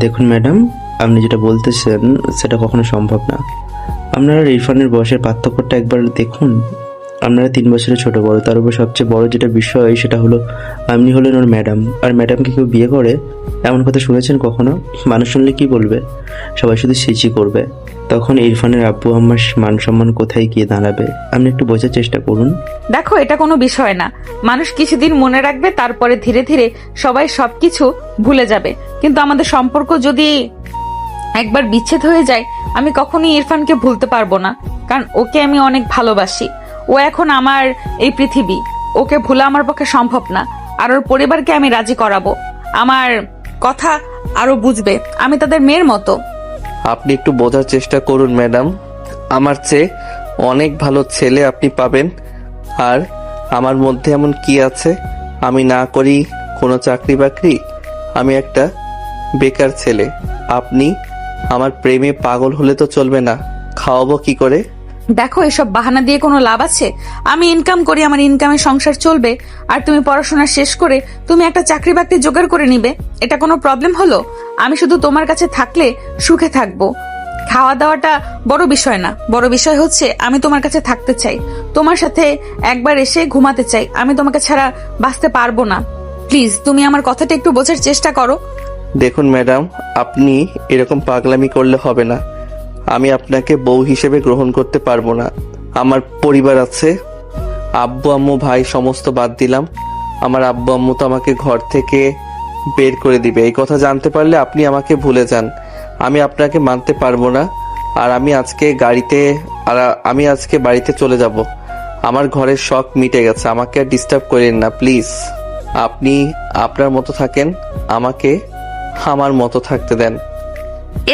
দেখুন ম্যাডাম, আপনি যেটা বলতেছেন সেটা কখনো সম্ভব না। আপনারা ইরফানের বয়সের পার্থক্যটা একবার দেখুন। আপনারা 3 বছরের ছোট বড়, তার উপর সবচেয়ে বড় যেটা বিষয় সেটা হলো আপনি হলেন ওর ম্যাডাম। আর ম্যাডামকে কেউ বিয়ে করে এমন কথা শুনেছেন কখনো? মানুষ শুনলে কি বলবে? সবাই শুধু সিচি করবে। তখন ইরফানের আব্বু আম্মার মান সম্মান কোথায় গিয়ে দাঁড়াবে? আপনি একটু বোঝার চেষ্টা করুন। দেখো, এটা কোনো বিষয় না। মানুষ কিছুদিন মনে রাখবে, তারপরে ধীরে ধীরে সবাই সবকিছু ভুলে যাবে। কিন্তু আমাদের সম্পর্ক যদি একবার বিচ্ছেদ হয়ে যায়, আমি কখনোই ইরফানকে ভুলতে পারবো না, কারণ ওকে আমি অনেক ভালোবাসি। ও এখন আমার এই পৃথিবী, ওকে ভুলা আমার পক্ষে সম্ভব না। আর ওর পরিবারকে আমি রাজি করাবো, আমার কথা আরো বুঝবে। আমি তাদের মেয়ের মতো। আপনি একটু বোঝার চেষ্টা করুন ম্যাডাম, আমার চেয়ে অনেক ভালো ছেলে আপনি পাবেন। আর আমার মধ্যে এমন কি আছে? আমি না করি কোনো চাকরি বাকরি, আমি একটা বেকার ছেলে। আপনি আমার প্রেমে পাগল হলে তো চলবে না। খাওয়াবো কি করে? দেখো, এসব বাহানা দিয়ে কোনো লাভ আছে? আমি ইনকাম করি, আমার ইনকামে সংসার চলবে। আর তুমি পড়াশোনা শেষ করে তুমি একটা চাকরি বাকরি জোগাড় করে নিবে, এটা কোনো প্রবলেম হলো? আমি শুধু তোমার কাছে থাকলে সুখে থাকবো। খাওয়া দাওয়াটা বড় বিষয় না, বড় বিষয় হচ্ছে আমি তোমার কাছে থাকতে চাই, তোমার সাথে একবার এসে ঘুমাতে চাই। আমি তোমাকে ছাড়া বাঁচতে পারবো না। প্লিজ তুমি আমার কথাটা একটু বোঝার চেষ্টা করো। দেখুন ম্যাডাম, আপনি এরকম পাগলামি করলে হবে না। আমি আপনাকে বউ হিসেবে গ্রহণ করতে পারবো না। আমার পরিবার আছে, আব্বু আম্মু ভাই সমস্ত বাদ দিলাম। আমার আব্বু আম্মু তো আমাকে ঘর থেকে বের করে দিবে। এই কথা জানতে পারলে আপনি আমাকে ভুলে যান। আমি আপনাকে মানতে পারবো না। আর আমি আজকে বাড়িতে চলে যাব। আমার ঘরের শখ মিটে গেছে, আমাকে আর ডিস্টার্ব করেন না প্লিজ। আপনি আপনার মতো থাকেন, আমাকে আমার মতো থাকতে দেন।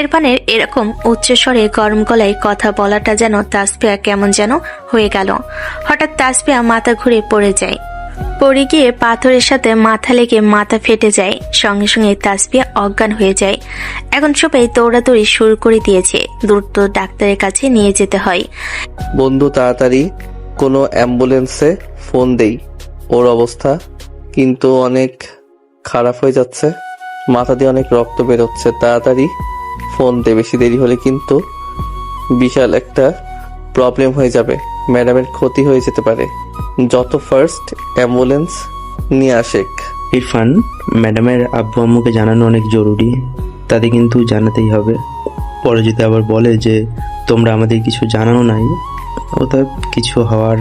ইরফানের এরকম উচ্চস্বরে গরম গলায় কথা বলাটা যেন তাসফিয়া কেমন যেন হয়ে গেল। হঠাৎ তাসফিয়া মাথা ঘুরে পড়ে যায়। পড়ে গিয়ে পাথরের সাথে মাথা লেগে মাথা ফেটে যায়। সঙ্গে সঙ্গে তাসফিয়া অজ্ঞান হয়ে যায়। এখন সবাই দৌড়াদৌড়ি শুরু করে দিয়েছে, দ্রুত ডাক্তারের কাছে নিয়ে যেতে হয়। বন্ধু তাড়াতাড়ি কোনো অ্যাম্বুলেন্সে ফোন দেই, ওর অবস্থা কিন্তু অনেক খারাপ হয়ে যাচ্ছে, মাথা দিয়ে অনেক রক্ত বেরোচ্ছে। তাড়াতাড়ি ফোন দে, বেশি দেরি হলে কিন্তু বিশাল একটা প্রবলেম হয়ে যাবে, ম্যাডামের ক্ষতি হয়ে যেতে পারে। যত ফার্স্ট অ্যাম্বুলেন্স নিয়ে আসেক। ইরফান, ম্যাডামের আব্বু আম্মুকে জানানো অনেক জরুরি, তাদের কিন্তু জানাতেই হবে। পরে যদি আবার বলে যে তোমরা আমাদের কিছু জানানো নাই, ওটা কিছু হওয়ার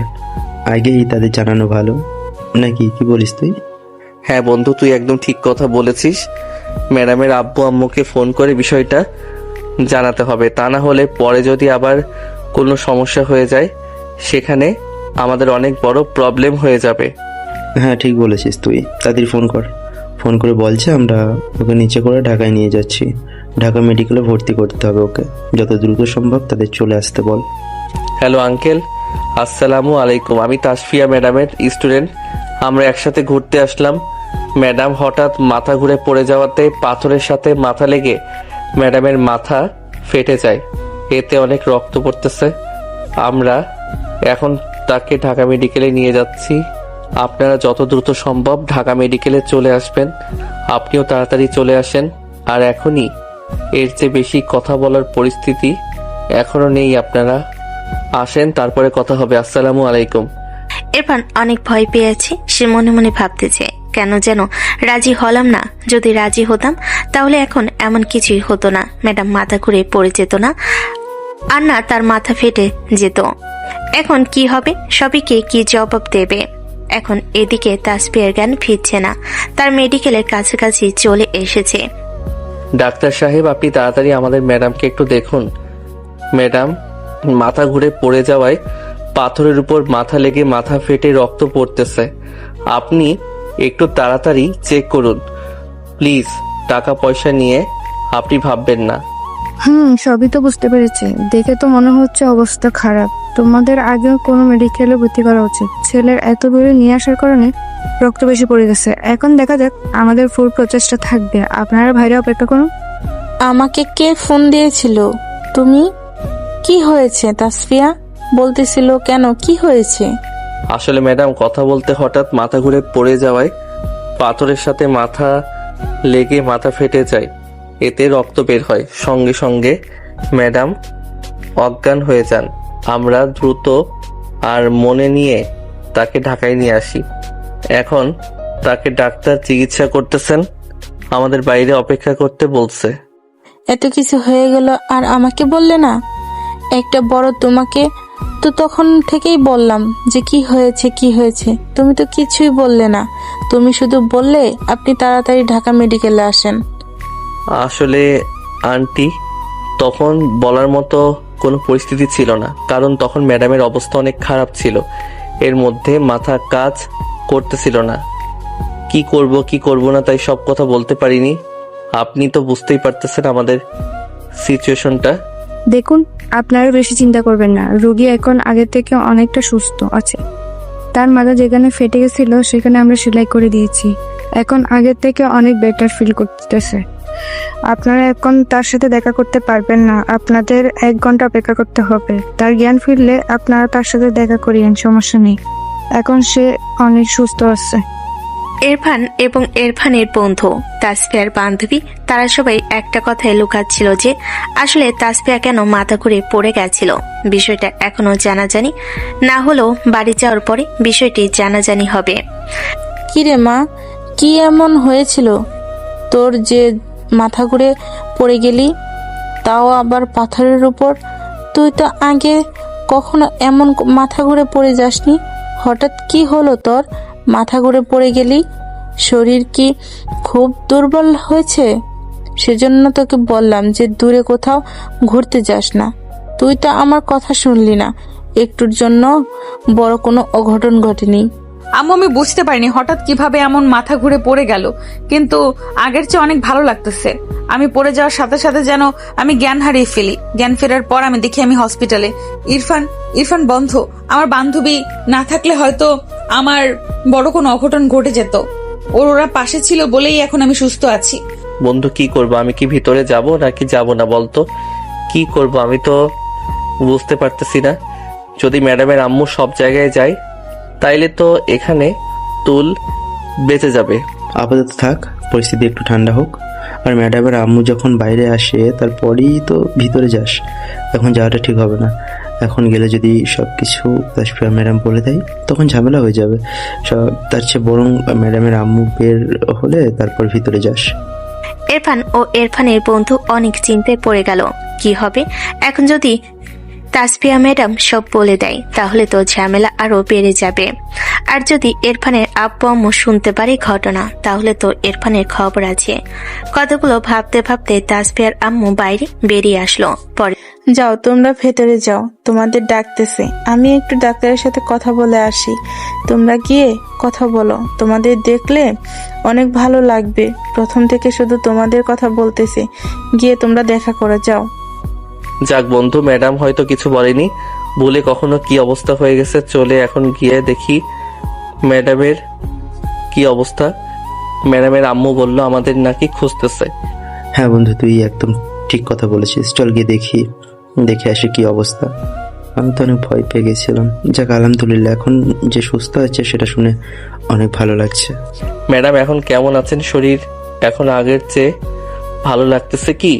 আগেই তাদের জানানো ভালো, নাকি কি বলিস তুই? হ্যাঁ বন্ধু, তুই একদম ঠিক কথা বলেছিস। ম্যাডামের আব্বু আম্মুকে ফোন করে বিষয়টা জানাতে হবে, তা না হলে পরে যদি আবার কোনো সমস্যা হয়ে যায় সেখানে আমাদের অনেক বড় প্রবলেম হয়ে যাবে। হ্যাঁ ঠিক বলেছিস তুই, তাদের ফোন করে বলছে আমরা ওকে নিচে করে ঢাকায় নিয়ে যাচ্ছি, ঢাকা মেডিকেলে ভর্তি করতে হবে ওকে, যত দ্রুত সম্ভব তাদের চলে আসতে বল। হ্যালো আঙ্কেল, আসসালামু আলাইকুম। আমি তাসফিয়া ম্যাডামের স্টুডেন্ট। আমরা একসাথে ঘুরতে আসলাম। ম্যাডাম হঠাৎ মাথা ঘুরে পড়ে যাওয়াতে পাথরের সাথে মাথা লেগে ম্যাডামের মাথা ফেটে যায়, এতে অনেক রক্ত পড়তেছে। আমরা এখন তাকে ঢাকা মেডিকেলে নিয়ে যাচ্ছি। আপনারা যত দ্রুত সম্ভব ঢাকা মেডিকেলে চলে আসবেন। আপনিও তাড়াতাড়ি চলে আসেন। আর এখনই এর চেয়ে বেশি কথা বলার পরিস্থিতি এখনো নেই, আপনারা আসেন, তারপরে কথা হবে। আসসালামু আলাইকুম। ইরফান অনেক ভয় পেয়েছে। সে মনে মনে ভাবতেছে, কেন যেন রাজি হলাম না। যদি রাজি হতাম তাহলে এখন এমন কিছুই হতো না। ম্যাডাম মাথা ঘুরে পড়ে যেত না, আর না তার মাথা ফেটে যেত। এখন কি হবে? সবাইকে কি জবাব দেবে? এখন এদিকে তাসফিয়ার জ্ঞান ফিরছে না, তার মেডিকেলের কাছাকাছি চলে এসেছে। ডাক্তার সাহেব, আপনি তাড়াতাড়ি আমাদের ম্যাডামকে একটু দেখুন। ম্যাডাম মাথা ঘুরে পড়ে যাওয়ায় পাথরের উপর মাথা লেগে মাথা ফেটে রক্ত পড়তেছে। আপনি একটু তাড়াতাড়ি চেক করুন প্লিজ। টাকা পয়সা নিয়ে আপনি ভাববেন না। সবই তো বুঝতে পেরেছি, দেখে তো মনে হচ্ছে অবস্থা খারাপ। তোমাদের আগেও কোনো মেডিকেলে ভর্তি করা উচিত। ছেলের এত দূরে নিয়ে আসার কারণে রক্ত বেশি পড়ে গেছে। এখন দেখা যাক, আমাদের ফুল প্রচেষ্টা থাকবে। আপনারা বাইরে অপেক্ষা করুন। আমাকে কে ফোন দিয়েছিল? তুমি? কি হয়েছে তাসফিয়া? বলতেছিল কেন, কি হয়েছে? আসলে ম্যাডাম কথা বলতে হঠাৎ মাথা ঘুরে পড়ে যাওয়ায় পাথরের সাথে মাথা লেগে মাথা ফেটে যায়, এতে রক্ত বের হয়। সঙ্গে সঙ্গে ম্যাডাম অজ্ঞান হয়ে যান। আমরা দ্রুত আর মনে নিয়ে তাকে ঢাকায় নিয়ে আসি। এখন তাকে ডাক্তার চিকিৎসা করতেছেন, আমাদের বাইরে অপেক্ষা করতে বলছে। এত কিছু হয়ে গেল আর আমাকে বললে না? একটা বড়, তোমাকে তো তখন থেকেই বললাম যে কি হয়েছে কি হয়েছে, তুমি তো কিছুই বললে না। তুমি শুধু বললে আপনি তাড়াতাড়ি ঢাকা মেডিকেলে আসেন। আসলে আন্টি, তখন বলার মতো কোনো পরিস্থিতি ছিল না, কারণ তখন ম্যাডামের অবস্থা অনেক খারাপ ছিল। এর মধ্যে মাথা কাজ করতেছিল না, কি করব না তাই সব কথা বলতে পারিনি। আপনি তো বুঝতেই পারতেছেন আমাদের সিচুয়েশনটা। দেখুন, আপনারা বেশি চিন্তা করবেন না। রোগী এখন আগের থেকে অনেকটা সুস্থ আছে। তার মাথা যেখানে ফেটে গেছিল সেখানে আমরা সেলাই করে দিয়েছি। এখন আগের থেকে অনেক বেটার ফিল করতেছে। আপনারা এখন তার সাথে দেখা করতে পারবেন না, আপনাদের 1 ঘন্টা অপেক্ষা করতে হবে। তার জ্ঞান ফিরলে আপনারা তার সাথে দেখা করিয়েন, সমস্যা নেই। এখন সে অনেক সুস্থ আছে। ইরফান এবং ইরফানের বন্ধু তাসফিয়ার বান্ধবী, তারা সবাই একটা কথাই লুকাচ্ছিল যে আসলে তাসফিয়া কেন মাথা ঘুরে পড়ে গেছিল। বিষয়টা এখনো জানাজানি না হলেও বাড়ি যাওয়ার পরে বিষয়টি জানাজানি হবে। কিরে মা, কি এমন হয়েছিল তোর যে মাথা ঘুরে পড়ে গেলি, তাও আবার পাথরের উপর? তুই তো আগে কখনো এমন মাথা ঘুরে পড়ে যাসনি, হঠাৎ কি হলো তোর? মাথা ঘুরে পড়ে গেলি? শরীর কি খুব দুর্বল হয়েছে? সেজন্য তোকে বললাম যে দূরে কোথাও ঘুরতে যাস না। তুই তো আমার কথা শুনলি না। একটুর জন্য বড় কোনো অঘটন ঘটেনি। আম্মু, আমি বুঝতে পারিনি হঠাৎ কিভাবে এমন মাথা ঘুরে পড়ে গেল, কিন্তু আগের চেয়ে অনেক ভালো লাগতেছে। আমি পড়ে যাওয়ার সাথে সাথে যেন আমি জ্ঞান হারিয়ে ফেলি। জ্ঞান ফেরার পর আমি দেখি আমি হসপিটালে। ইরফান বন্ধ। আমার বান্ধবী না থাকলে হয়তো আমার বড় কোনো অঘটন ঘটে যেত। ওরা পাশে ছিল বলেই এখন আমি সুস্থ আছি। বন্ধু, কি করব? আমি কি ভিতরে যাব নাকি যাব না বলতো? কি করব আমি তো বুঝতে পারতেছি না। যদি ম্যাডামের আম্মু সব জায়গায় যায় তাইলে তো এখানে তুল বেঁচে যাবে। আপাতত থাক, পরিস্থিতি একটু ঠান্ডা হোক। আর ম্যাডামের আম্মু যখন বাইরে আসে তারপরেই তো ভিতরে যাস। এখন যাওয়াটা ঠিক হবে না। এখন গেলে যদি সব কিছু তাসফিয়া ম্যাডাম বলে দেয় তখন ঝামেলা হয়ে যাবে। তার চেয়ে বরং ম্যাডামের আম্মু বের হলে তারপর ভিতরে যাস। ইরফান ও ইরফানের বন্ধু অনেক চিন্তায় পড়ে গেল। কি হবে এখন যদি তাসফিয়া ম্যাডাম সব বলে দেয় তাহলে তো ঝামেলা আরো বেড়ে যাবে। আর যদি ইরফানের আব্বু আম্মু শুনতে পারে ঘটনা তাহলে তো ইরফানের খবর আছে। কতগুলো ভাবতে ভাবতে তাসফিয়ার আম্মু বাইরে বেরিয়ে আসলো। পরে যাও তোমরা ভেতরে যাও, তোমাদের ডাকতেছে। আমি একটু ডাক্তারের সাথে কথা বলে আসি, তোমরা গিয়ে কথা বলো। তোমাদের দেখলে অনেক ভালো লাগবে, প্রথম থেকে শুধু তোমাদের কথা বলতেছে। গিয়ে তোমরা দেখা করে যাও। যাক বন্ধু, ম্যাডাম হয়তো কিছু বলেনি, বলে কখনো কি অবস্থা হয়ে গেছে। চলে এখন গিয়ে দেখি ম্যাডামের কি অবস্থা। ম্যাডামের আম্মু বলল আমাদের নাকি খুঁজতেছে। হ্যাঁ বন্ধু, তুই একদম ঠিক কথা বলেছিস, চল গিয়ে দেখে আসি কি অবস্থা। আমি তো অনেক ভয় পেয়ে গেছিলাম। যাক আলহামদুলিল্লাহ, এখন যে সুস্থ আছে সেটা শুনে অনেক ভালো লাগছে। ম্যাডাম এখন কেমন আছেন? শরীর এখন আগের চেয়ে ভালো লাগতেছে কি?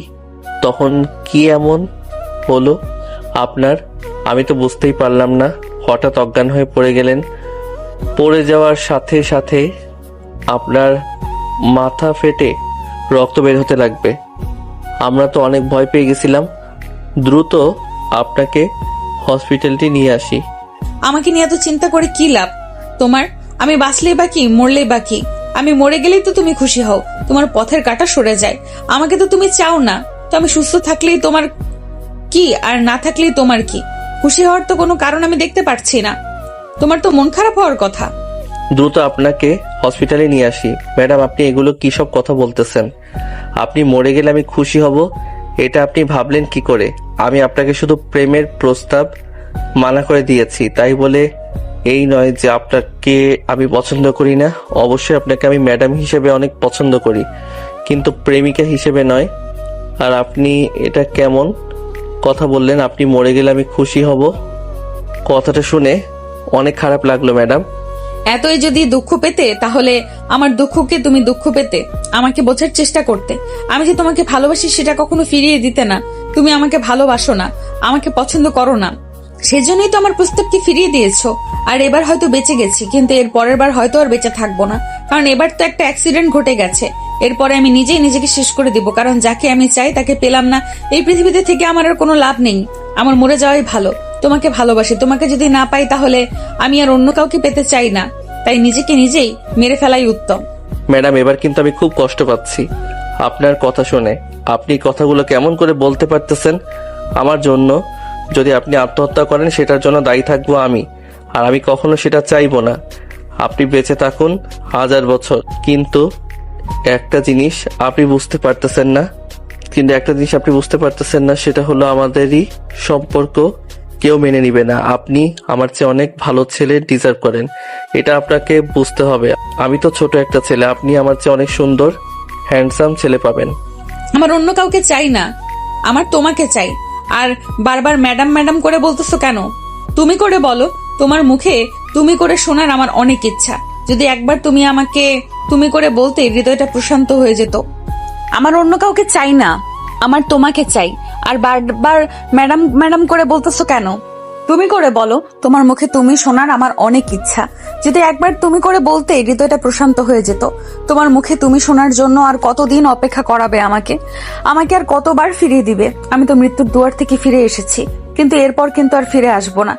তখন কি এমন হলো আপনার? আমি তো বুঝতেই পারলাম না, হঠাৎ অজ্ঞান হয়ে পড়ে গেলেন। পড়ে যাওয়ার সাথে সাথে আপনার মাথা ফেটে রক্ত বের হতে লাগবে। আমরা তো অনেক ভয় পেয়ে গেছিলাম। দ্রুত আপনাকে হসপিটালটি নিয়ে আসি। আমাকে নিয়ে এত চিন্তা করে কি লাভ তোমার? আমি বাঁচলেই বা কি, মরলেই বা কি? আমি মরে গেলেই তো তুমি খুশি হও, তোমার পথের কাঁটা সরে যায়। আমাকে তো তুমি চাও না। তো আমি সুস্থ থাকলেই তোমার কি, আর না থাকলেই তোমার কি? খুশি হওয়ার তো কোনো কারণ আমি দেখতে পাচ্ছি না। তোমার তো মন খারাপ হওয়ার কথা। দ্রুত আপনাকে হসপিটালে নিয়ে আসি। ম্যাডাম, আপনি এগুলো কি সব কথা বলতেছেন? আপনি মরে গেলে আমি খুশি হব, এটা আপনি ভাবলেন কি করে? আমি আপনাকে শুধু প্রেমের প্রস্তাব মানা করে দিয়েছি, তাই বলে এই নয় যে আপনাকে আমি পছন্দ করি না। অবশ্যই আপনাকে আমি ম্যাডাম হিসেবে অনেক পছন্দ করি, কিন্তু প্রেমিকা হিসেবে নয়। আর আপনি এটা কেমন কথা বললেন? আপনি মরে গেলে আমি খুশি হব? কথাটা শুনে অনেক খারাপ লাগলো ম্যাডাম। এতই যদি দুঃখ পেতে তাহলে আমার দুঃখকে তুমি দুঃখ পেতে আমাকে বোঝার চেষ্টা করতে। আমি যে তোমাকে ভালোবাসি সেটা কখনো ফিরিয়ে দিতে না। তুমি আমাকে ভালোবাসো না, আমাকে পছন্দ করো না, সেজন্যই তো আমার প্রস্তাবকে ফিরিয়ে দিয়েছো। আর এবার হয়তো বেঁচে গেছি, কিন্তু এর পরের বার হয়তো আর বেঁচে থাকবো না, কারণ এবার তো একটা অ্যাক্সিডেন্ট ঘটে গেছে। এরপরে আমি নিজেই নিজেকে শেষ করে দিব, কারণ যাকে আমি চাই তাকে পেলাম না। এই পৃথিবীতে থেকে আমার আর কোনো লাভ নেই, আমার মরে যাওয়াই ভালো। তোমাকে ভালোবাসি, তোমাকে যদি না পাই তাহলে আমি আর অন্য কাউকে পেতে চাই না। তাই নিজেকে নিজেই মেরে ফেলাই উত্তম। ম্যাডাম, এবার কিন্তু আমি খুব কষ্ট পাচ্ছি আপনার কথা শুনে। আপনি কথাগুলো কেমন করে বলতে পারতেছেন আমার জন্য? যদি আপনি আত্মহত্যা করেন সেটার জন্য দায়ী থাকবো আমি, আর আমি কখনো সেটা চাইবো না। আপনি বেঁচে থাকুন 1000 বছর, কিন্তু একটা জিনিস আপনি বুঝতে পারতেছেন না, সেটা হলো আমাদেরই সম্পর্ক কেউ মেনে নিবে না। আপনি আমার চেয়ে অনেক ভালো ছেলে ডিজার্ভ করেন, এটা আপনাকে বুঝতে হবে। আমি তো ছোট একটা ছেলে, আপনি আমার চেয়ে অনেক সুন্দর হ্যান্ডসাম ছেলে পাবেন। আমার অন্য কাউকে চাই না, আমার তোমাকে চাই। আর বারবার ম্যাডাম ম্যাডাম করে বলতেছো কেন? তুমি করে বলো। তোমার মুখে তুমি করে শোনার আমার অনেক ইচ্ছা। যদি একবার তুমি আমাকে তুমি করে বলতে, হৃদয়টা প্রশান্ত হয়ে যেত। আমার অন্য কাউকে চাই না, আমার তোমাকে চাই। আর বারবার ম্যাডাম ম্যাডাম করে বলতেছো কেন? তুমি করে বলো। তোমার মুখে তুমি শোনার আমার অনেক ইচ্ছা। যদি একবার তুমি করে বলতে, হৃদয়টা প্রশান্ত হয়ে যেত। তোমার মুখে তুমি শোনার জন্য আর কতদিন অপেক্ষা করাবে আমাকে আর কতবার ফিরিয়ে দিবে? আমি তো মৃত্যুর দুয়ার থেকে ফিরে এসেছি, কিন্তু এরপর কিন্তু আর ফিরে আসবো না।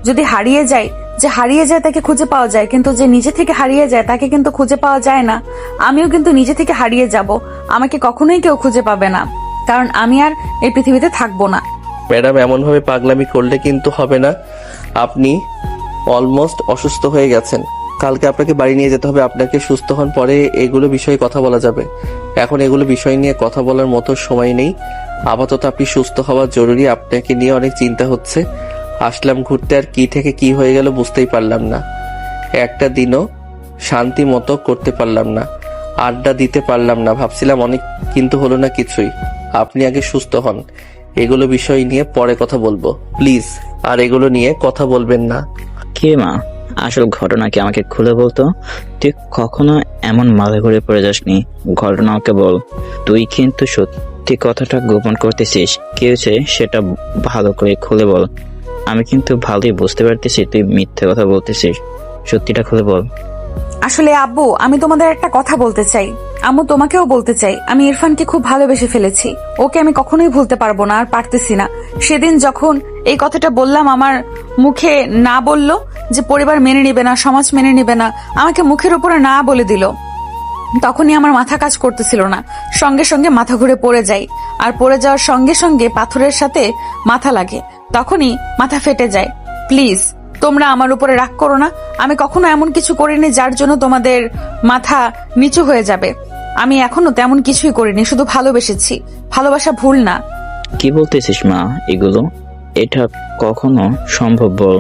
যদি হারিয়ে যায়, যে হারিয়ে যায় তাকে খুঁজে পাওয়া যায়, কিন্তু যে নিজে থেকে হারিয়ে যায় তাকে কিন্তু খুঁজে পাওয়া যায় না। আমিও কিন্তু নিজে থেকে হারিয়ে যাব, আমাকে কখনোই কেউ খুঁজে পাবে না, কারণ আমি আর এই পৃথিবীতে থাকবো না। ম্যাডাম, এমনভাবে পাগলামি করলে কিন্তু হবে না। আপনি অলমোস্ট অসুস্থ হয়ে গেছেন, কালকে আপনাকে বাড়ি নিয়ে যেতে হবে। আপনাকে সুস্থ হন, পরে এগুলো বিষয়ে কথা বলা যাবে। এখন এগুলো বিষয় নিয়ে কথা বলার মতো সময় নেই। আপাতত আপনি সুস্থ হওয়া জরুরি। আপনাকে নিয়ে অনেক চিন্তা হচ্ছে। আসলাম ঘুরতে, আর কি থেকে কি হয়ে গেল বুঝতেই পারলাম না। একটা দিনও শান্তি মতো করতে পারলাম না, আড্ডা দিতে পারলাম না। ভাবছিলাম অনেক, কিন্তু হলো না কিছুই। আপনি আগে সুস্থ হন, এগুলো বিষয় নিয়ে পরে কথা বলবো প্লিজ। আর এগুলো নিয়ে কথা বলবেন না। কে মা, আসল ঘটনা কি আমাকে খুলে বলতো? তুই কখনো এমন মাথা ঘুরে পড়ে যাসনি, ঘটনা আমাকে বল। তুই কিন্তু সত্যি কথাটা গোপন করতেছিস, কি হয়েছে সেটা ভালো করে খুলে বল। আমি কিন্তু ভালোই বুঝতে পারতেছি তুই মিথ্যে কথা বলতেছিস, সত্যিটা খুলে বল। আসলে আব্বু, আমি তোমাদের একটা কথা বলতে চাই। আম্মু, তোমাকেও বলতে চাই, আমি ইরফানকে খুব ভালোবেসে ফেলেছি। ওকে আমি কখনোই ভুলতে পারবো না, আর পারতেছি না। সেদিন যখন এই কথাটা বললাম, আমার মুখে না বলল যে পরিবার মেনে নিবে না, সমাজ মেনে নিবে না, আমাকে মুখের উপরে না বলে দিল। তখনই আমার মাথা কাজ করতেছিল না, সঙ্গে সঙ্গে মাথা ঘুরে পড়ে যাই, আর পড়ে যাওয়ার সঙ্গে সঙ্গে পাথরের সাথে মাথা লাগে, তখনই মাথা ফেটে যায়। প্লিজ তোমরা আমার উপরে রাগ করো না। আমি কখনো এমন কিছু করিনি যার জন্য তোমাদের মাথা নিচু হয়ে যাবে। আমি এখনো তেমন কিছুই করিনি, শুধু ভালোবেসেছি। ভালোবাসা ভুল না। কি বলতেছিস মা এগুলো? এটা কখনো সম্ভব বল?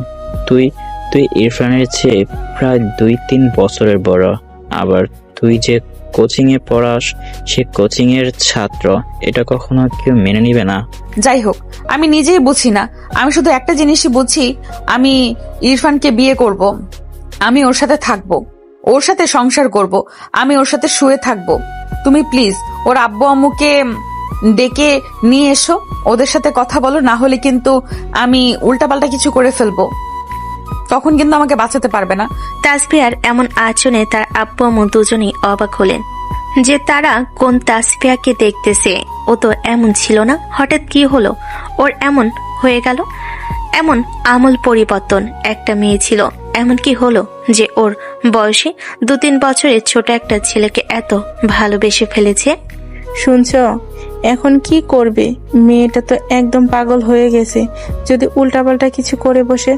তুই তুই ইরফানের চেয়ে প্রায় 2-3 বছরের বড়। আবার তুই যে কোচিং এ পড়াস, সে কোচিং এর ছাত্র। এটা কখনো কেউ মেনে নিবে না। যাই হোক, আমি নিজেই বুঝি না। আমি শুধু একটা জিনিসই বুঝি, আমি ইরফানকে বিয়ে করব, আমি ওর সাথে থাকবো, ওর সাথে সংসার করব, আমি ওর সাথে শুয়ে থাকবো। তুমি প্লিজ ওর আব্বু আম্মুকে ডেকে নিয়ে এসো, ওদের সাথে কথা বলো, না হলে কিন্তু আমি উল্টাপাল্টা কিছু করে ফেলবো, তখন কিন্তু আমাকে বাঁচাতে পারবে না। তাসফিয়ার এমন আচরণে তার আব্বু আম্মু দুজনেই অবাক হলেন যে তারা কোন তাসফিয়াকে দেখতেছে। ও তো এমন ছিল না, হঠাৎ কি হলো ওর এমন হয়ে গেল? এমন আমূল পরিবর্তন। একটা মেয়ে ছিল, এমন কি হলো যে ওর বয়সে 2-3 বছরের ছোট একটা ছেলেকে এত ভালোবেসে ফেলেছে? শুনছ, এখন কি করবে? মেয়েটা তো একদম পাগল হয়ে গেছে। যদি উল্টাপাল্টা কিছু করে বসে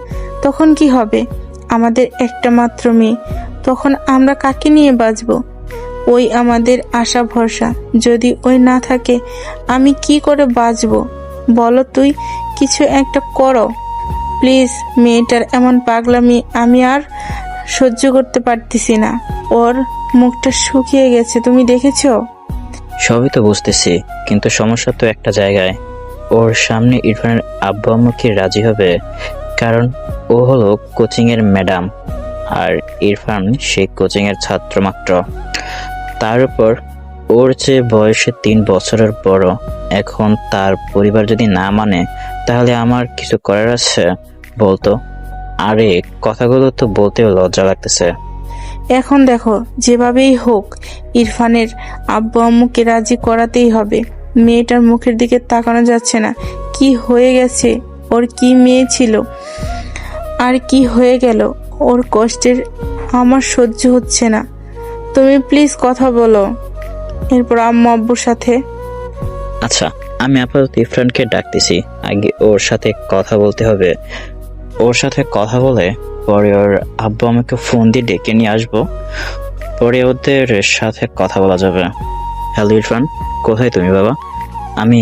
তখন কি হবে? আমাদের একটা মাত্র মেয়ে, তখন আমরা কাকে নিয়ে বাঁচবো? ওই আমাদের আশা ভরসা। যদি ওই না থাকে আমি কি করে বাঁচবো? বলো, তুই কিছু একটা করো প্লিজ। মেয়েটার এমন পাগলামি আমি আর সহ্য করতে পারতেছি না। ওর মুখটা শুকিয়ে গেছে, তুমি দেখেছো? সবই তো বুঝতেছি, কিন্তু সমস্যা তো একটা জায়গায়। ওর সামনে ইরফানের আব্বু আম্মু কি রাজি হবে? কারণ ও হলো কোচিং এর ম্যাডাম, আর ইরফান সেই কোচিং এর ছাত্র মাত্র। তার উপর ওর চেয়ে বয়সে 3 বছরের বড়। এখন তার পরিবার যদি না মানে, তাহলে আমার কিছু করার আছে বলতো? আরে কথাগুলো তো বলতেও লজ্জা লাগতেছে। এখন দেখো, যেভাবেই হোক ইরফানের আব্বু আম্মুকে রাজি করাতেই হবে। মেয়েটার মুখের দিকে তাকানো যাচ্ছে না। কি হয়ে গেছে ওর? কি মেয়ে ছিল, আর কি হয়ে গেল ওর? কষ্টের আমার সহ্য হচ্ছে না। তুমি প্লিজ কথা বলো এরপর আম্মু আব্বুর সাথে। আচ্ছা, আমি আপাতত ইরফানকে ডাকতেছি, আগে ওর সাথে কথা বলতে হবে। ওর সাথে কথা বলে পরে ওর আব্বু আমাকে ফোন দিয়ে ডেকে নিয়ে আসবো, পরে ওদের সাথে কথা বলা যাবে। হ্যালো ইরফান, কোথায় তুমি বাবা? আমি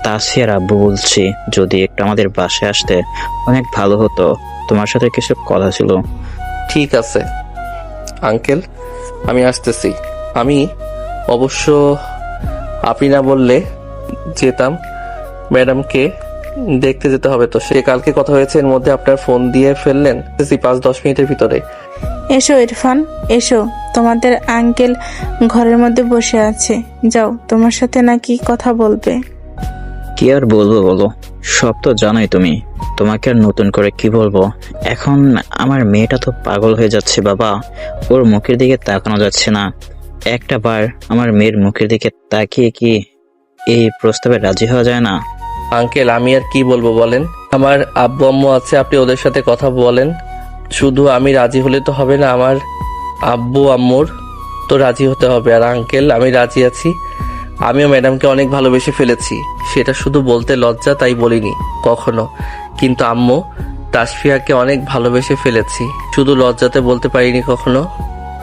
তাসফিয়ার আব্বু বলছি। যদি একটু আমাদের বাসায় আসতে অনেক ভালো হতো, তোমার সাথে কিছু কথা ছিল। ঠিক আছে আঙ্কেল, আমি আসতেছি। আমি অবশ্য আপনি না বললে যেতাম। ম্যাডামকে দেখতে যেতে হবে, তো সে কালকে কথা হয়েছে, এর মধ্যে আপনার ফোন দিয়ে ফেললেন 5-10 মিনিটের ভিতরে। এসো ইরফান, এসো। তোমাদের আঙ্কেল ঘরের মধ্যে বসে আছে, যাও, তোমার সাথে নাকি কথা বলবে। কি আর বলবো বলো, সব তো জানোই তুমি। তোমাকে আর নতুন করে কি বলবো? এখন আমার মেয়েটা তো পাগল হয়ে যাচ্ছে বাবা। ওর মুখের দিকে তাকানো যাচ্ছে না। একটা বার আমার মেয়ের মুখের দিকে তাকিয়ে কি এই প্রস্তাবে রাজি হওয়া যায় না? আঙ্কেল, আমি আর কি বলবো বলেন? আমার আব্বু আম্মু আছে, আপনি ওদের সাথে কথা বলেন। শুধু আমি রাজি হলে তো হবে না, আমার আব্বু আম্মুর তো রাজি হতে হবে। আর আঙ্কেল, আমি রাজি আছি। আমিও ম্যাডামকে অনেক ভালোবেসে ফেলেছি, সেটা শুধু বলতে লজ্জা, তাই বলিনি কখনো। কিন্তু আম্মু, তাসফিয়াকে অনেক ভালোবেসে ফেলেছি, শুধু লজ্জাতে বলতে পারিনি কখনো।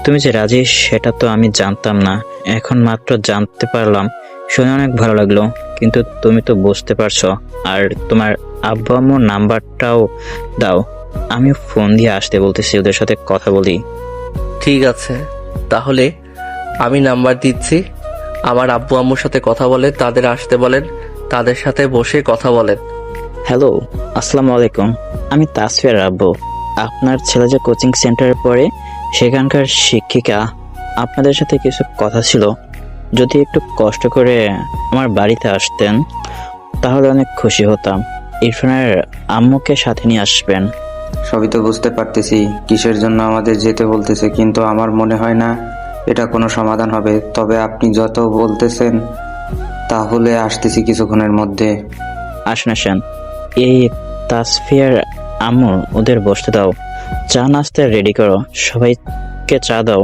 তুমি যে রাজি সেটা তো আমি জানতাম না, এখন মাত্র জানতে পারলাম। শুনে অনেক ভালো লাগলো, কিন্তু তুমি তো বুঝতে পারছো। আর তোমার আব্বু আম্মুর নাম্বারটাও দাও, আমি ফোন দিয়ে আসতে বলতেছি, ওদের সাথে কথা বলি। ঠিক আছে, তাহলে আমি নাম্বার দিচ্ছি। আমার আব্বু আম্মুর সাথে কথা বলে, তাদের আসতে বলেন, তাদের সাথে বসে কথা বলেন। হ্যালো, আসসালামু আলাইকুম। আমি তাসফিয়ার আব্বু। আপনার ছেলে যে কোচিং সেন্টারে পড়ে, সেখানকার শিক্ষিকা। আপনাদের সাথে কিছু কথা ছিল। যদি একটু কষ্ট করে আমার বাড়িতে আসতেন তাহলে অনেক খুশি হতাম। ইরফানের আম্মুকে সাথে নিয়ে আসবেন। সবই তো বুঝতে পারতেছি কিসের জন্য আমাদের যেতে বলতেছে, কিন্তু আমার মনে হয় না এটা কোনো সমাধান হবে। তবে আপনি যত বলতেছেন তাহলে আসতেছি কিছুক্ষণের মধ্যে। আসেন আসেন, এই তাসফিয়ার আম্মু ওদের বসতে দাও, চা নাস্তা রেডি করো, সবাইকে চা দাও।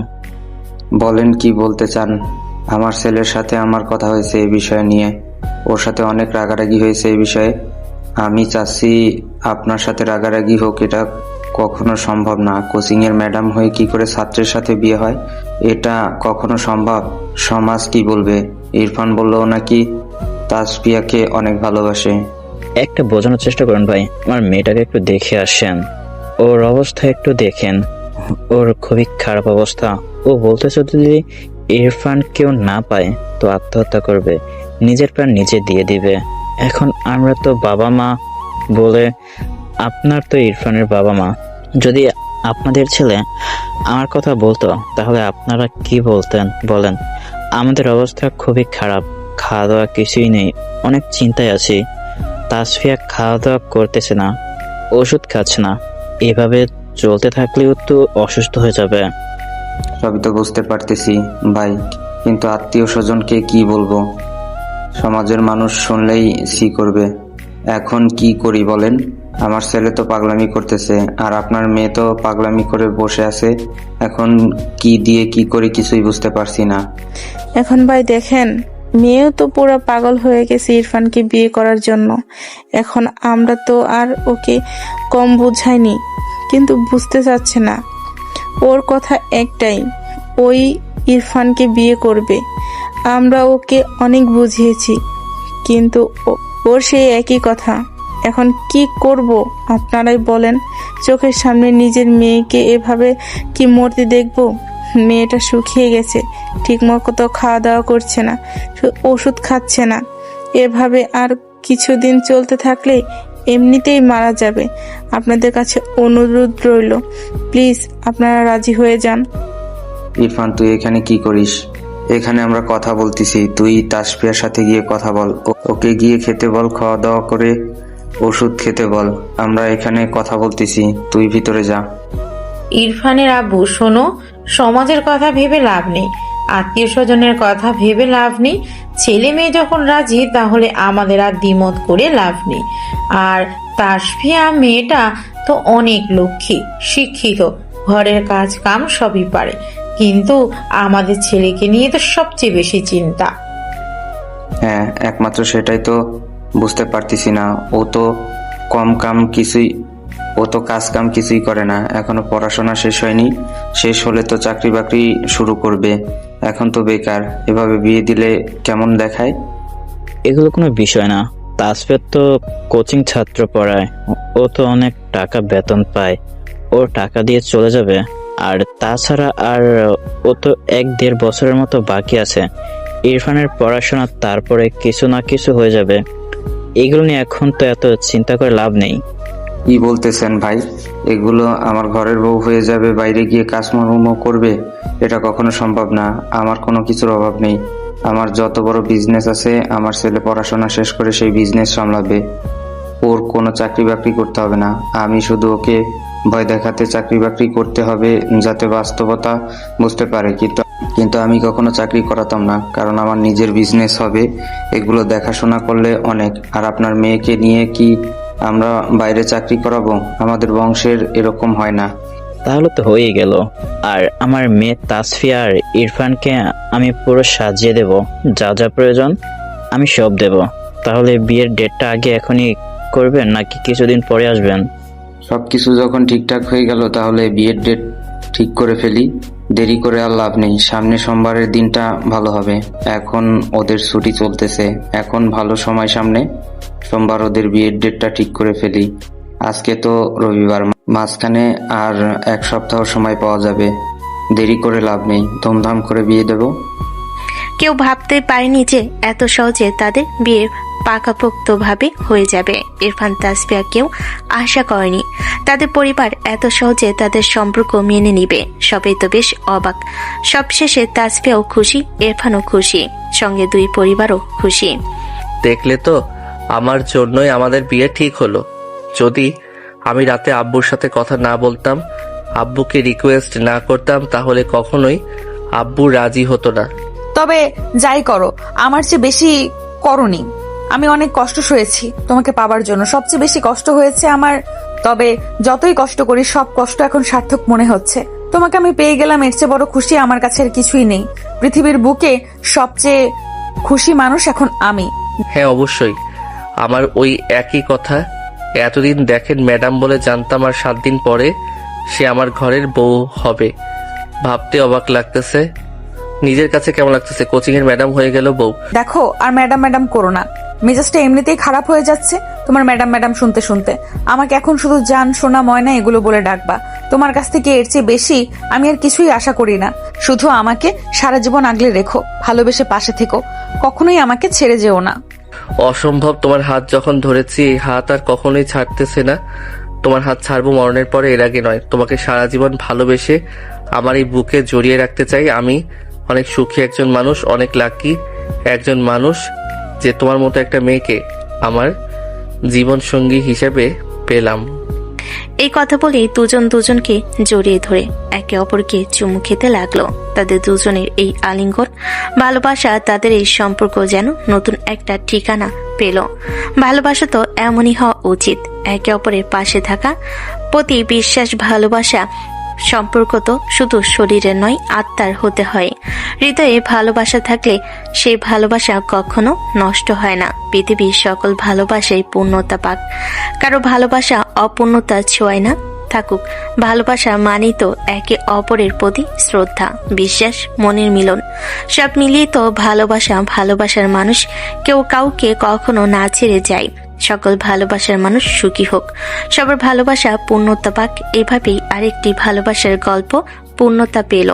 বলেন কি বলতে চান? আমার ছেলের সাথে আমার কথা হয়েছে এই বিষয় নিয়ে, ওর সাথে অনেক রাগারাগি হয়েছে এই বিষয়ে। আমি চাচ্ছি আপনার সাথে রাগারাগি হোক, এটা কখনো সম্ভব না। কোচিং এর ম্যাডাম হয়ে কি করে ছাত্রের সাথে বিয়ে হয়, এটা কখনো সম্ভব? সমাজ কি বলবে? ইরফান বলল নাকি তাসফিয়াকে অনেক ভালোবাসে। একটা বোঝানোর চেষ্টা করুন ভাই, আমার মেয়েটাকে একটু দেখে আসেন, ওর অবস্থা একটু দেখেন, ওর খুবই খারাপ অবস্থা। ও বলতেছে যদি ইরফান কেউ না পায় তো আত্মহত্যা করবে, নিজের প্রাণ নিজে দিয়ে দিবে। এখন আমরা তো বাবা মা বলে, আপনার তো ইরফানের বাবা মা, যদি আপনাদের ছেলে আমার কথা বলতো তাহলে আপনারা কি বলতেন বলেন? আমাদের অবস্থা খুবই খারাপ, খাওয়া দাওয়া কিছুই নেই, অনেক চিন্তায় আছি। তাসফিয়া খাওয়া দাওয়া করতেছে না, ওষুধ খাচ্ছে না, এভাবে চলতে থাকলেও তো অসুস্থ হয়ে যাবে। সবই তো বুঝতে পারতেছি ভাই, কিন্তু আত্মীয় স্বজনকে কি বলবো? সমাজের মানুষ শুনলেই সি করবে। এখন কি করি বলেন? আমার ছেলে তো পাগলামি করতেছে, আর আপনার মেয়ে তো পাগলামি করে বসে আছে। এখন কি দিয়ে কি করি কিছুই বুঝতে পারছি না। এখন ভাই দেখেন, মেয়েও তো পুরো পাগল হয়ে গেছে ইরফানকে বিয়ে করার জন্য। এখন আমরা তো আর ওকে কম বুঝাইনি, কিন্তু বুঝতে চাচ্ছে না। ওর কথা একটাই, ওই ইরফানকে বিয়ে করবে। আমরা ওকে অনেক বুঝিয়েছি, কিন্তু ওর সেই একই কথা। এখন কি করব আপনারাই বলেন? চোখের সামনে নিজের মেয়েকে এভাবে কি মরতে দেখব? মেয়েটা শুকিয়ে গেছে, ঠিক মতো খাওয়া দাওয়া করছে না, ওষুধ খাচ্ছে না। এভাবে আর কিছুদিন চলতে থাকলে এমনিতেই মারা যাবে। আপনাদের কাছে অনুরোধ রইল, প্লিজ আপনারা রাজি হয়ে যান। ইরফান, তুই এখানে কি করিস? এখানে আমরা কথা বলতেছি, তুই তাসফিয়ার সাথে গিয়ে কথা বল, ওকে গিয়ে খেতে বল, খাওয়া দাওয়া করে ওষুধ খেতে বল। আমরা এখানে কথা বলতেছি, তুই ভিতরে যা। ইরফানের আব্বু, শোনো, সমাজের কথা ভেবে লাভ নেই, আত্মীয় স্বজনের কথা ভেবে লাভ নেই। ছেলে মেয়ে যখন রাজি তাহলে আমাদের আর দ্বিমত করে লাভ নেই। আর তাসফিয়া মেয়েটা তো অনেক লক্ষ্মী, শিক্ষিত, ঘরের কাজ কাম সবই পারে, কিন্তু আমাদের ছেলেকে নিয়ে তো সবচেয়ে বেশি চিন্তা। হ্যাঁ, একমাত্র সেটাই তো বুঝতে পারতেছি না। ও তো কাজ কাম কিছুই করে না, এখনো পড়াশোনা শেষ হয়নি। শেষ হলে তো চাকরি বাকরি শুরু করবে, এখন তো বেকার। এভাবে বিয়ে দিলে কেমন দেখায়? এগুলো কোনো বিষয় না, তাসফিয়া তো কোচিং ছাত্র পড়ায়, ও তো অনেক টাকা বেতন পায়, ওর টাকা দিয়ে চলে যাবে। আর তাছাড়া আর ও তো 1-1.5 বছরের মতো বাকি আছে ইরফানের পড়াশোনা, তারপরে কিছু না কিছু হয়ে যাবে। এগুলো নিয়ে এখন তো এত চিন্তা করে লাভ নেই। কি বলতেছেন ভাই? এগুলো আমার ঘরের বউ হয়ে যাবে, বাইরে গিয়ে কাজকর্ম করবে? এটা কখনো সম্ভব না। আমার কোনো কিছুর অভাব নেই, আমার যত বড় বিজনেস আছে, আমার ছেলে পড়াশোনা শেষ করে সেই বিজনেস সামলাবে। ওর কোনো চাকরি বাকরি করতে হবে না। আমি শুধু ওকে ভয় দেখাতে চাকরি বাকরি করতে হবে, যাতে বাস্তবতা বুঝতে পারে। কিন্তু আমি কখনো চাকরি করাতাম না, কারণ আমার নিজের বিজনেস হবে, এগুলো দেখাশোনা করলে অনেক। আর আপনার মেয়েকে নিয়ে কি আমরা বাইরে চাকরি করাবো? আমাদের বংশের এরকম হয় না। তাহলে তো হয়েই গেল। আর আমার মেয়ে তাসফিয়া আর ইরফানকে আমি পুরো সাজিয়ে দেব, যা যা প্রয়োজন আমি সব দেব। তাহলে বিয়ের ডেটটা আগে এখনই করবেন নাকি কিছুদিন পরে আসবেন? সবকিছু যখন ঠিকঠাক হয়ে গেল তাহলে বিয়ের ডেট ঠিক করে ফেলি। দেরি করে আর লাভ নেই। সামনে সোমবারের দিনটা ভালো হবে। এখন ওদের ছুটি চলতেছে, এখন ভালো সময় সামনে। সোমবার ওদের বিয়ের ডেটটা ঠিক করে ফেলি। আজকে তো রবিবার, মাঝখানে আর 1 সপ্তাহ সময় পাওয়া যাবে। দেরি করে লাভ নেই, ধুমধাম করে বিয়ে দেব। কেউ ভাবতে পারেনি যে এত সহজে তাদের বিয়ে পাকাপোক্তভাবে হয়ে যাবে। ইরফান তাসফিয়া কেউ আশা করেনি তাদের পরিবার এত সহজে তাদের সম্পর্ক মেনে নিবে। সবাই তো বেশ অবাক। সবশেষে তাসফিয়াও খুশি, ইরফানও খুশি, সঙ্গে 2 পরিবারও খুশি। দেখলে তো, আমার জন্যই আমাদের বিয়ে ঠিক হলো। যদি আমি রাতে আব্বুর সাথে কথা না বলতাম, আব্বুকে রিকোয়েস্ট না করতাম, তাহলে কখনোই আব্বু রাজি হতো না। তবে যাই করো, আমার চেয়ে বেশি করনি। আমি অনেক কষ্ট সয়েছি তোমাকে পাবার জন্য, সবচেয়ে বেশি কষ্ট হয়েছে আমার। তবে যতই কষ্ট করি সব কষ্ট এখন সার্থক মনে হচ্ছে। তোমাকে আমি পেয়ে গেলাম, এর চেয়ে বড় খুশি আমার কাছে আর কিছুই নেই। পৃথিবীর বুকে সবচেয়ে খুশি মানুষ এখন আমি। হ্যাঁ অবশ্যই, আমার ওই একই কথা। এতদিন দেখেন ম্যাডাম বলে জানতাম, আর 7 দিন পরে সে আমার ঘরের বউ হবে। ভাবতে অবাক লাগতেছে। নিজের কাছে কেমন লাগতেছে, কোচিং এর ম্যাডাম হয়ে গেল বউ। দেখো, আর ম্যাডাম ম্যাডাম করো না, মেজাজটা এমনিতেই খারাপ হয়ে যাচ্ছে তোমার ম্যাডাম ম্যাডাম শুনতে শুনতে। আমাকে এখন শুধু জান, সোনা, ময়না এগুলো বলে ডাকবা। তোমার কাছ থেকে এর চেয়ে বেশি আমি আর কিছুই আশা করি না। শুধু আমাকে সারা জীবন আগলে রেখো, ভালোবেসে পাশে থেকো, কখনোই আমাকে ছেড়ে যেও না। অসম্ভব, তোমার হাত যখন ধরেছি এই হাত আর কখনোই ছাড়তেছে না। তোমার হাত ছাড়বো মরণের পরে, এর আগে নয়। তোমাকে সারা জীবন ভালোবেসে আমার এই বুকে জড়িয়ে রাখতে চাই। আমি অনেক সুখী একজন মানুষ, অনেক লাকি একজন মানুষ যে তোমার মতো একটা মেয়েকে আমার জীবন সঙ্গী হিসেবে পেলাম। এই কথা বলে দুজন দুজনকে জড়িয়ে ধরে একে অপরকে চুমু খেতে লাগলো। তাদের দুজনের এই আলিঙ্গন, ভালোবাসা, তাদের এই সম্পর্ক যেন নতুন একটা ঠিকানা পেল। ভালোবাসা তো এমনই হওয়া উচিত, একে অপরের পাশে থাকা, প্রতি বিশ্বাস, ভালোবাসা। সম্পর্ক তো শুধু শরীরের নয়, আত্মার হতে হয়। হৃদয়ে ভালোবাসা থাকলে সেই ভালোবাসা কখনো নষ্ট হয় না। পৃথিবীর সকল ভালোবাসাই পূর্ণতা পাক, কারো ভালোবাসা অপূর্ণতা ছোঁয় না। থাকুক ভালোবাসা, মানেই তো একে অপরের প্রতি শ্রদ্ধা, বিশ্বাস, মনের মিলন। সব মিলিয়ে তো ভালোবাসা। ভালোবাসার মানুষ কেউ কাউকে কখনো না ছেড়ে যায়। সকল ভালোবাসার মানুষ সুখী হোক, সবার ভালোবাসা পূর্ণতা পাক। এভাবেই আরেকটি ভালোবাসার গল্প পূর্ণতা পেল।